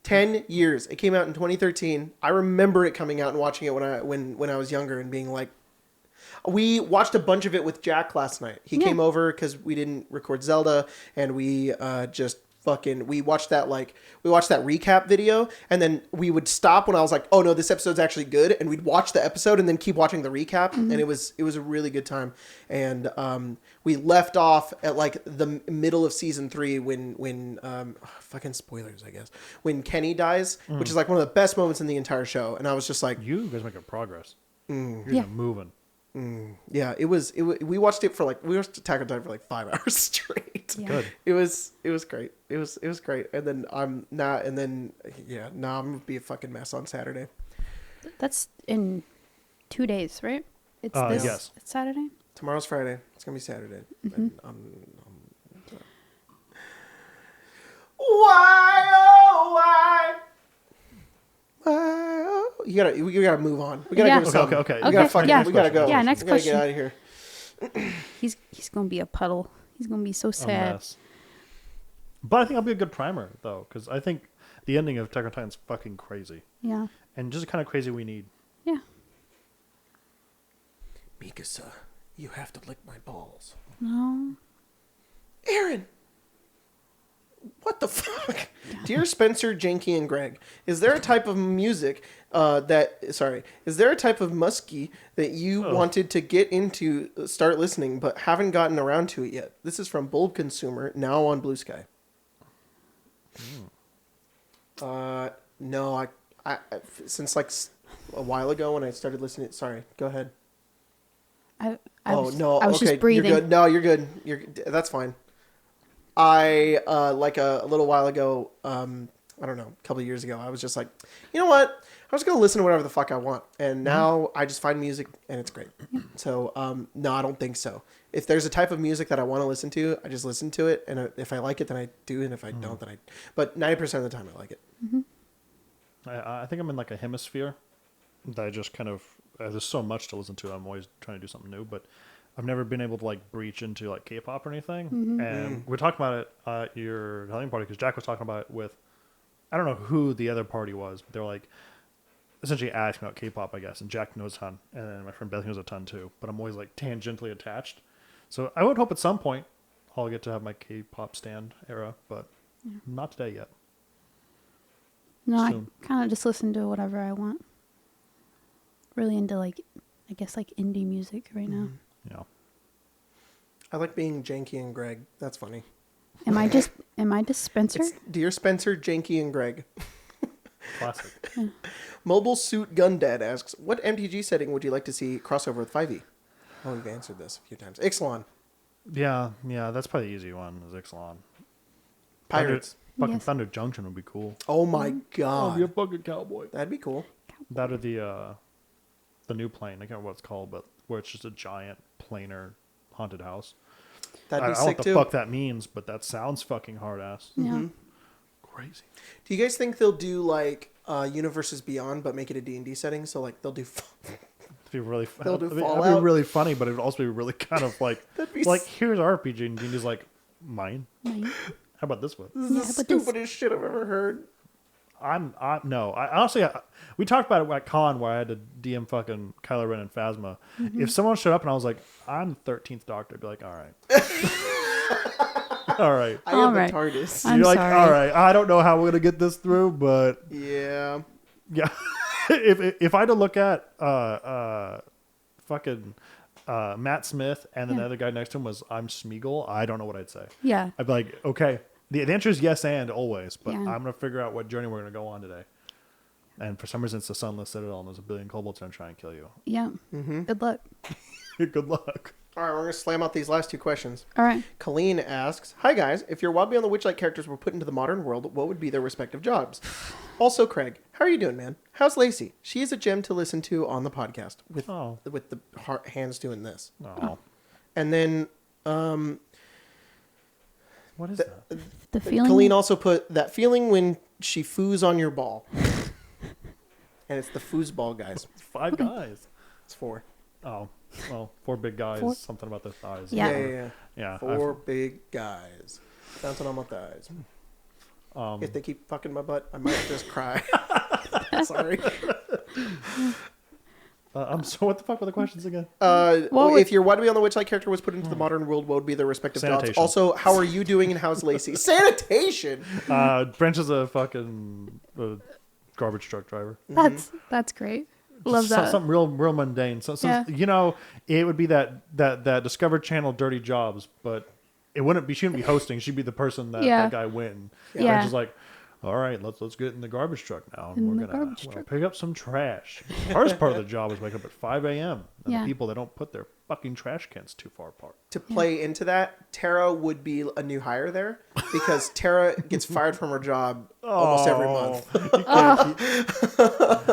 10 years. It came out in 2013. I remember it coming out and watching it when I was younger and being like, we watched a bunch of it with Jack last night. He came over because we didn't record Zelda, and we we watched that recap video, and then we would stop when I was like, oh no, this episode's actually good, and we'd watch the episode and then keep watching the recap, and it was a really good time. And we left off at like the middle of season 3 when fucking spoilers, I guess, when Kenny dies, which is like one of the best moments in the entire show, and I was just like, You guys making progress. You're Yeah. moving. yeah, we watched it for like, we watched Attack on Titan for like 5 hours straight. Yeah. Good. It was great. It was great. And then I'm gonna be a fucking mess on Saturday. That's in 2 days, right? It's yes. It's Saturday. Tomorrow's Friday. It's gonna be Saturday. And why, oh why? Why, oh, you gotta move on. We gotta Yeah. give us something. Okay. We gotta yeah. we gotta go. Yeah, next we gotta question. get out of here. He's gonna be a puddle. He's gonna be so A sad. mess. But I think I'll be a good primer, though, because I think the ending of Attack on Titan's fucking crazy. Yeah. And just the kind of crazy we need. Yeah. Mikasa, you have to lick my balls. No. Aaron! What the fuck? Dear Spencer, Janky, and Greg, is there a type of music is there a type of muskie that you wanted to get into, start listening, but haven't gotten around to it yet? This is from Bulb Consumer, now on Blue Sky. No, I since like a while ago when I started listening, sorry, go ahead. I Oh, no, I was okay, just breathing. you're good. No, you're good. That's fine. I, like a little while ago, I don't know, a couple of years ago, I was just like, you know what? I'm just going to listen to whatever the fuck I want. And now I just find music and it's great. So, no, I don't think so. If there's a type of music that I want to listen to, I just listen to it. And if I like it, then I do. And if I don't, then but 90% of the time I like it. I think I'm in like a hemisphere that I just kind of there's so much to listen to. I'm always trying to do something new, but I've never been able to like breach into like K-pop or anything. And we were talking about it at your Halloween party because Jack was talking about it with, I don't know who the other party was, but they're like essentially asking about K-pop, I guess. And Jack knows a ton, and then my friend Beth knows a ton too. But I'm always like tangentially attached. So I would hope at some point I'll get to have my K-pop stand era, but not today yet. No, Soon. I kind of just listen to whatever I want. Really into like, I guess like indie music right now. Yeah. I like being Janky and Greg. That's funny. Am I just Spencer? It's Dear Spencer, Janky, and Greg. Classic. Mobile Suit Gun Dad asks, what MTG setting would you like to see crossover with 5e? Oh, we've answered this a few times. Ixalan. Yeah, that's probably the easy one, is Ixalan. Pirates. Thunder Junction would be cool. Oh my I'll god. be a fucking cowboy. That'd be cool. That or the new plane. I can't remember what it's called, but where it's just a giant planar haunted house. That'd be I don't know sick what the too. fuck that means, but that sounds fucking hard ass. Yeah. Crazy. Do you guys think they'll do like Universes Beyond, but make it a D&D setting? So like they'll do. It'd be really They'll do That'd Fallout. be really funny, but it would also be really kind of like That'd be like here's our RPG, and D&D's like mine. How about this one? This is Yeah, the but this- stupidest shit I've ever heard. No. I honestly, we talked about it at con where I had to DM fucking Kylo Ren and Phasma. If someone showed up and I was like, I'm the 13th Doctor, I'd be like, all right. All right. I All am right. the TARDIS. I'm You're like, sorry. all right, I don't know how we're going to get this through, but Yeah. yeah. if I had to look at fucking Matt Smith and then the other guy next to him was I'm Smeagol, I don't know what I'd say. Yeah. I'd be like, okay. The answer is yes and always, but Yeah. I'm going to figure out what journey we're going to go on today. And for some reason, it's the Sunless Citadel, and there's a billion kobolds going to try and kill you. Yeah. Good luck. Good luck. All right, we're going to slam out these last two questions. All right. Colleen asks, hi guys, if your Wild Beyond the Witchlight characters were put into the modern world, what would be their respective jobs? Also, Craig, how are you doing, man? How's Lacey? She is a gem to listen to on the podcast with the hands doing this. Oh. And then What is that? The feeling. Colleen also put that feeling when she foos on your ball. And it's the foosball, guys. 5 guys. It's 4. Oh. Well, 4 big guys. Four. Something about their thighs. Yeah. Yeah. 4 big guys. Bouncing on my thighs. If they keep fucking my butt, I might just cry. Sorry. So what the fuck were the questions again? If your Wild Beyond the Witchlight character was put into the modern world, what would be their respective jobs? Sanitation. Also, how are you doing and how's Lacey? Sanitation! Branch is a fucking garbage truck driver. That's great. Love that. Something real mundane. So Yeah. you know, it would be that Discovery Channel dirty jobs, but it wouldn't be. She wouldn't be hosting. She'd be the person that guy win. Yeah. Branch is like, all right, let's get in the garbage truck now, and we're gonna pick up some trash. The hardest part of the job is wake up at 5 a.m. and the people that don't put their fucking trash cans too far apart. To play into that, Tara would be a new hire there because Tara gets fired from her job almost every month.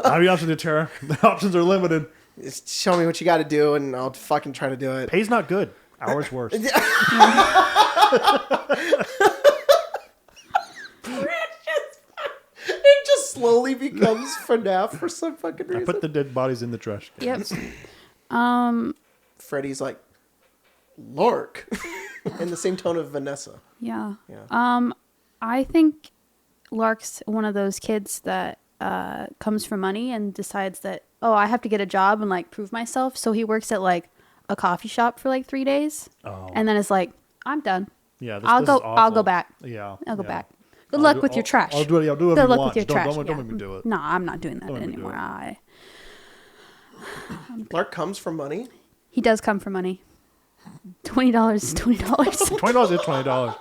I'll be honest with you, Tara. The options are limited. Just show me what you got to do, and I'll fucking try to do it. Pay's not good. Hours worse. It just slowly becomes FNAF for some fucking I reason. put the dead bodies in the trash can. Yep. Freddy's like, Lark, in the same tone of Vanessa. Yeah. Yeah. I think Lark's one of those kids that comes for money and decides that, oh, I have to get a job and like prove myself. So he works at like a coffee shop for like 3 days, and then it's like, I'm done. Yeah, I'll go awful. back. Yeah, I'll go yeah. back. Good luck with your trash. I'll do it. I'll do it. Good if you luck want. with your Just trash. Don't make me do it. No, I'm not doing that Don't make me do anymore. it. Lark comes from money. He does come for money. $20 is $20. $20 is $20.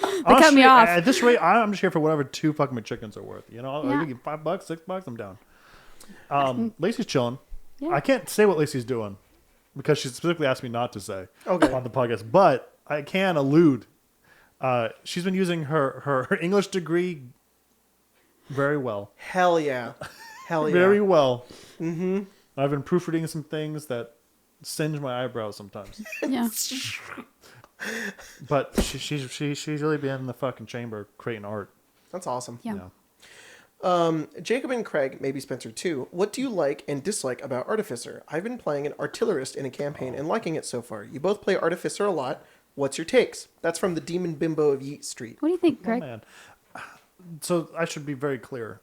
They cut me off. At this rate, I'm just here for whatever 2 fucking McChickens are worth. You know, Yeah. I'll give $5, $6, I'm down. Lacey's chilling. Yeah. I can't say what Lacey's doing because she specifically asked me not to say on the podcast, but I can allude. She's been using her English degree very well. Hell yeah. Hell yeah. Very well. Mm-hmm. I've been proofreading some things that singe my eyebrows sometimes. Yeah. But she's really been in the fucking chamber creating art. That's awesome. Yeah. Jacob and Craig, maybe Spencer too. What do you like and dislike about Artificer? I've been playing an artillerist in a campaign and liking it so far. You both play Artificer a lot. What's your takes? That's from the Demon Bimbo of Yeet Street. What do you think, Oh, Greg? man. So I should be very clear.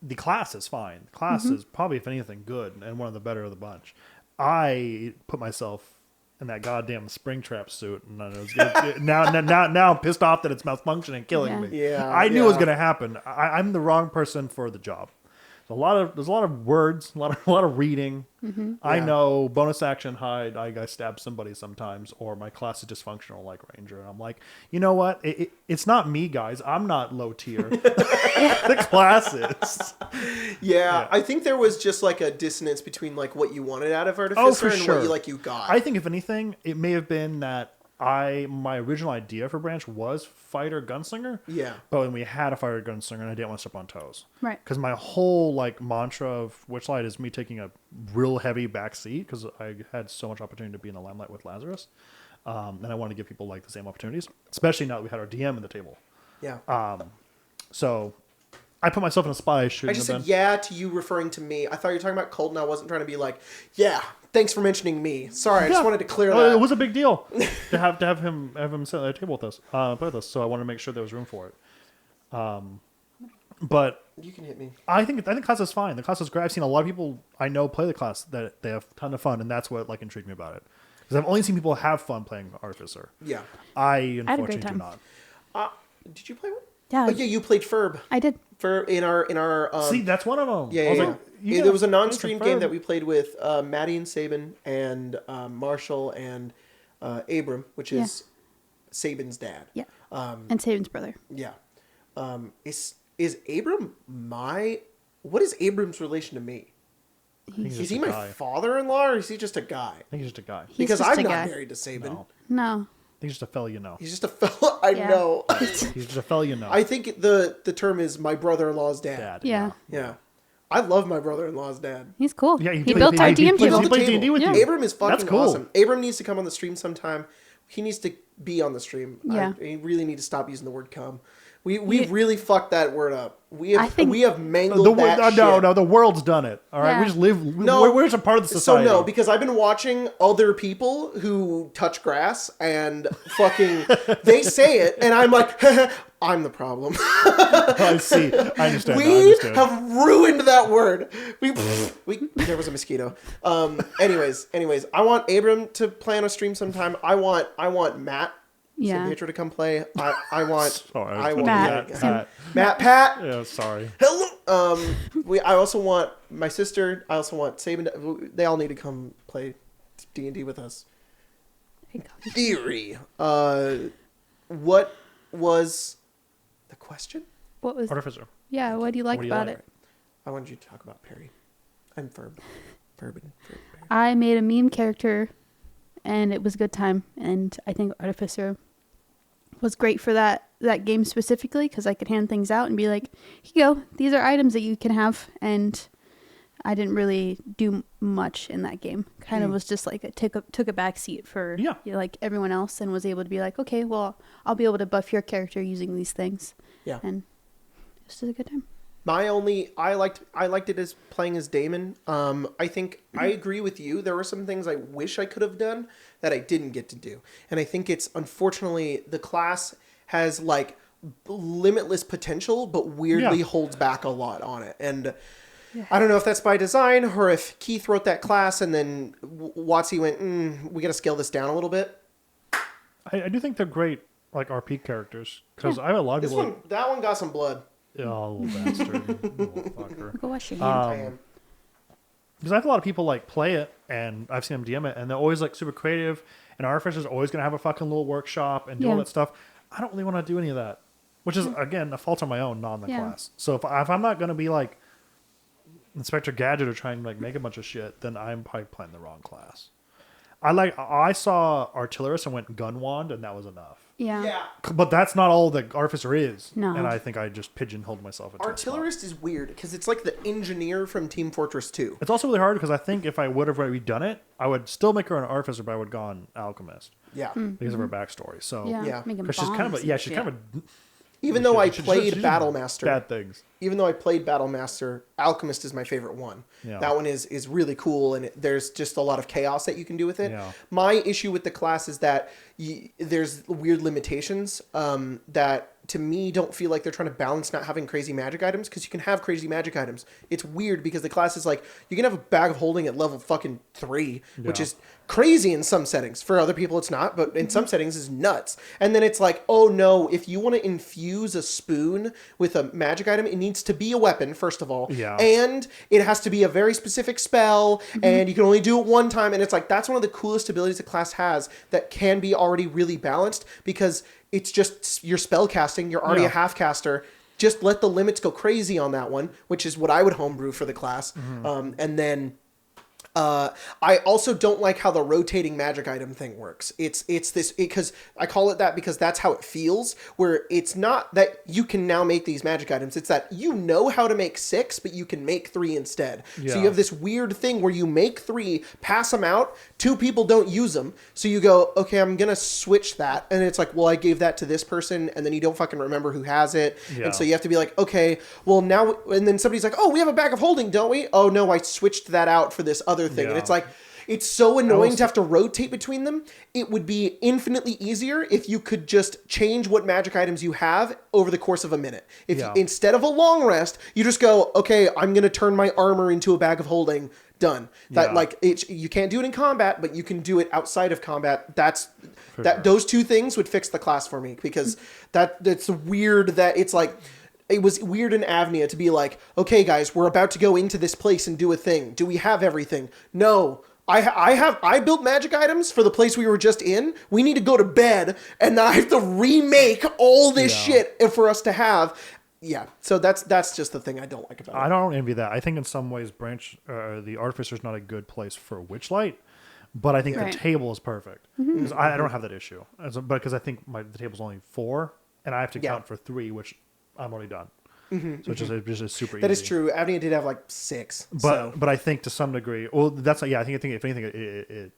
The class is fine. The class is probably, if anything, good and one of the better of the bunch. I put myself in that goddamn Springtrap suit, and I was now I'm pissed off that it's malfunctioning and killing me. Yeah, I knew it was yeah. going to happen. I'm the wrong person for the job. There's a lot of words, a lot of reading. I Yeah. know bonus action hide. I stab somebody sometimes, or my class is dysfunctional like Ranger, and I'm like, you know what? It's not me, guys. I'm not low tier. The class is. Yeah, I think there was just like a dissonance between like what you wanted out of Artificer for and sure. what you got. I think if anything, it may have been that my original idea for Branch was fighter gunslinger. Yeah. But when we had a fighter gunslinger, and I didn't want to step on toes. Right. Because my whole like mantra of Witchlight is me taking a real heavy back seat because I had so much opportunity to be in the limelight with Lazarus, and I wanted to give people like the same opportunities, especially now that we had our DM in the table. Yeah. So I put myself in a spy. I just said yeah to you referring to me. I thought you were talking about Colton. I wasn't trying to be like, yeah, thanks for mentioning me. Sorry, I just wanted to clear that. It was a big deal to have him sit at the table with us, play with us. So I wanted to make sure there was room for it. But You can hit me. I think class is fine. The class is great. I've seen a lot of people I know play the class that they have a ton of fun, and that's what like intrigued me about it. Because I've only seen people have fun playing Artificer. Yeah. I had a great unfortunately do time. not. Did you play one? Yeah. Oh, yeah, you played Ferb. I did. Ferb in our. See, that's one of them. Yeah, I yeah, was yeah. like, you There gotta was a play non-stream some game Ferb. that we played with Maddie and Sabin and Marshall and Abram, which is Sabin's dad. Yeah. And Saban's brother. Yeah. Is Abram what is Abram's relation to me? He's Is just he a my guy. father-in-law or is he just a guy? I think he's just a guy. He's Because just I'm a not guy. married to Sabin. No. No. I think he's just a fella you know. He's just a fella I Yeah. know. He's just a fella you know. I think the term is my brother-in-law's dad. Dad. Yeah. Yeah. I love my brother-in-law's dad. He's cool. Yeah, he built our DM he table. played D&D with Yeah. you. Abram is fucking That's cool. awesome. Abram needs to come on the stream sometime. He needs to be on the stream. Yeah. I really need to stop using the word cum. We Yeah. really fucked that word up. We I think- have mangled that shit. No, the world's done it. All right, Yeah. we just live. No, we're just a part of the society. So no, because I've been watching other people who touch grass and fucking they say it, and I'm like, I'm the problem. I see. I understand. I We understand. have ruined that word. We there was a mosquito. Anyways, I want Abram to play on a stream sometime. I want Matt. Yeah. Pietro to come play. I want. Sorry, I want Matt. Matt. Pat. Yeah, sorry. Hello. I also want my sister. I also want Sabin. They all need to come play D&D with us. Theory. What was the question? What was? Artificer. Yeah. What do you like What do you about like? it? I wanted you to talk about Perry. I'm Ferb. Ferb. I made a meme character, and it was a good time. And I think Artificer was great for that game specifically because I could hand things out and be like, "Here you go. These are items that you can have." And I didn't really do much in that game. Kind of was just like took a back seat for like everyone else, and was able to be like, "Okay, well, I'll be able to buff your character using these things." Yeah. And it was just a good time. I liked it as playing as Damon. I think I agree with you. There were some things I wish I could have done that I didn't get to do. And I think it's unfortunately the class has like limitless potential, but weirdly holds back a lot on it. And I don't know if that's by design or if Keith wrote that class and then Watsy went, we got to scale this down a little bit. I do think they're great, like RP characters, because I have a lot of people. That one got some blood. Oh, little bastard, little fucker. Go wash your hands. I am. Because I have a lot of people like play it, and I've seen them DM it, and they're always like super creative. And Artificer's always going to have a fucking little workshop and do all that stuff. I don't really want to do any of that, which is again a fault on my own, not on the class. So if I'm not going to be like Inspector Gadget or try and like make a bunch of shit, then I'm probably playing the wrong class. I saw Artillerist and went Gun Wand, and that was enough. Yeah. But that's not all that Artificer is. No. And I think I just pigeonholed myself into a spot. Artillerist is weird because it's like the engineer from Team Fortress 2. It's also really hard because I think if I would have redone it, I would still make her an Artificer, but I would have gone Alchemist Yeah. because of her backstory. So Yeah. Yeah. Making because she's kind of bombs a, and she's shit. kind of a, Even though I She played did Battle Master, bad things. even though I played Battle Master, Alchemist is my favorite one. Yeah. That one is really cool, and there's just a lot of chaos that you can do with it. Yeah. My issue with the class is that there's weird limitations that, to me, don't feel like they're trying to balance not having crazy magic items, because you can have crazy magic items. It's weird because the class is like, you can have a bag of holding at level fucking 3, which is crazy in some settings. For other people, it's not, but in some settings, is nuts. And then it's like, oh no, if you want to infuse a spoon with a magic item, it needs to be a weapon, first of all. Yeah. And it has to be a very specific spell, and you can only do it one time. And it's like, that's one of the coolest abilities the class has that can be already really balanced, because it's just your spell casting. You're already a half caster. Just let the limits go crazy on that one, which is what I would homebrew for the class. And then I also don't like how the rotating magic item thing works. It's this, because I call it that because that's how it feels, where it's not that you can now make these magic items. It's that you know how to make 6, but you can make 3 instead. Yeah. So you have this weird thing where you make 3, pass them out, 2 people don't use them. So you go, okay, I'm going to switch that. And it's like, well, I gave that to this person, and then you don't fucking remember who has it. Yeah. And so you have to be like, okay, well now, and then somebody's like, oh, we have a bag of holding, don't we? Oh no, I switched that out for this other thing. And it's like, it's so annoying to have to rotate between them. It would be infinitely easier if you could just change what magic items you have over the course of a minute. If you, instead of a long rest, you just go, okay, I'm going to turn my armor into a bag of holding. Done. That like you can't do it in combat, but you can do it outside of combat. Those two things would fix the class for me, because that's weird that it's like, it was weird in Avnia to be like, okay, guys, we're about to go into this place and do a thing. Do we have everything? No. I built magic items for the place we were just in. We need to go to bed, and I have to remake all this shit for us to have. Yeah, so that's just the thing I don't like about it. I don't envy that. I think in some ways, the Artificer's not a good place for Witchlight, but I think the table is perfect, because I don't have that issue. Because I think the table's only 4, and I have to count for 3, which I'm already done. So it's just super easy. That is true. Avnia did have like 6. But I think to some degree, well, that's I think if anything, it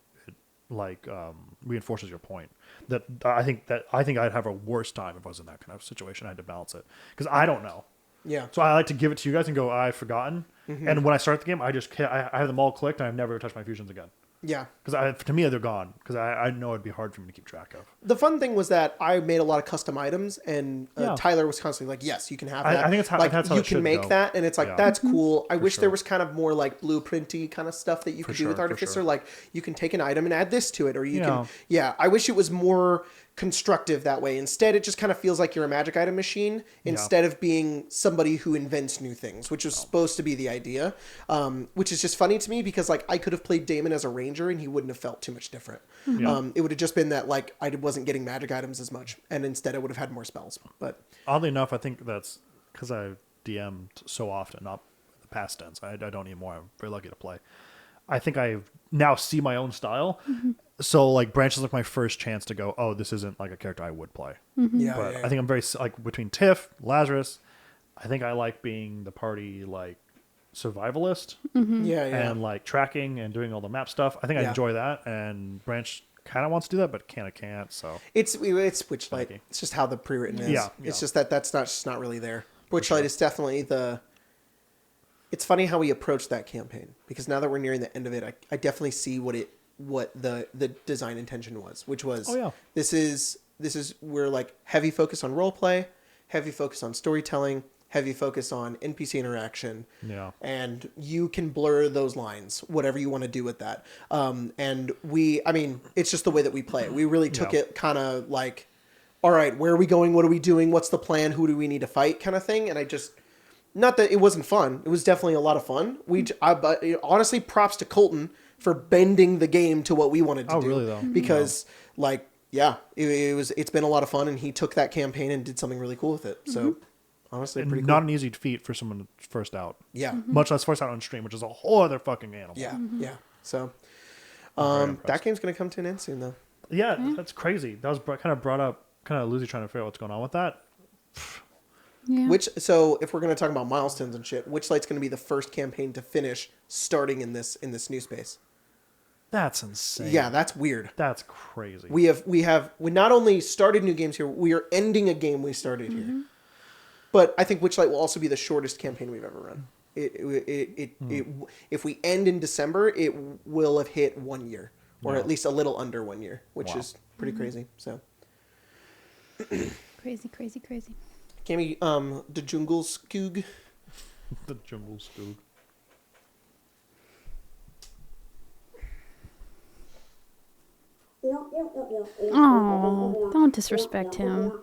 reinforces your point. That I think I'd have a worse time if I was in that kind of situation. I had to balance it, because I don't know. Yeah. So I like to give it to you guys and go, I've forgotten. And when I start the game, I have them all clicked, and I've never touched my fusions again. Yeah. Because to me, they're gone. Because I know it'd be hard for me to keep track of. The fun thing was that I made a lot of custom items, and Tyler was constantly like, yes, you can have that. I think it's how, like, that's how you it can should make go. that, and it's like, that's cool. I wish sure. there was kind of more like blueprinty kind of stuff that you could do with Artificer. Like, you can take an item and add this to it, or you can, I wish it was more constructive that way. Instead, it just kind of feels like you're a magic item machine instead of being somebody who invents new things, which was supposed to be the idea. Which is just funny to me, because like I could have played Damon as a ranger and he wouldn't have felt too much different. It would have just been that like I wasn't getting magic items as much, and instead I would have had more spells. But oddly enough, I think that's because I DM'd so often, not the past tense. I don't anymore. I'm very lucky to play. I think I now see my own style. So like Branch is like my first chance to go, oh, this isn't like a character I would play. But I think I'm very like between Tiff, Lazarus. I think I like being the party like survivalist. And like tracking and doing all the map stuff. I think I enjoy that. And Branch kind of wants to do that, but kind of can't. So it's Witchlight. It's just how the pre-written is. It's just that's not really there. Witchlight is definitely the. It's funny how we approach that campaign, because now that we're nearing the end of it, I definitely see what the design intention was, which was this is we're like heavy focus on role play, heavy focus on storytelling, heavy focus on NPC interaction. And you can blur those lines, whatever you want to do with that. And it's just the way that we play. We really took it kind of like, all right, where are we going? What are we doing? What's the plan? Who do we need to fight? Kind of thing. And I just, not that it wasn't fun. It was definitely a lot of fun. But honestly, props to Colton for bending the game to what we wanted to do. Really though? Because it's been a lot of fun, and he took that campaign and did something really cool with it. So honestly, pretty cool. Not an easy feat for someone first out. Much less first out on stream, which is a whole other fucking animal. So that game's gonna come to an end soon, though. That's crazy. That was kind of brought up, kind of Lucy trying to figure out what's going on with that. So if we're going to talk about milestones and shit, Witchlight's going to be the first campaign to finish starting in this new space. That's insane. Yeah, that's weird. That's crazy. We not only started new games here, we are ending a game we started here. But I think Witchlight will also be the shortest campaign we've ever run. If we end in December, it will have hit 1 year, or at least a little under 1 year, which is pretty crazy. So Crazy. Cammy, the Jungle Skoog. The Jungle Skoog. Oh, don't disrespect him.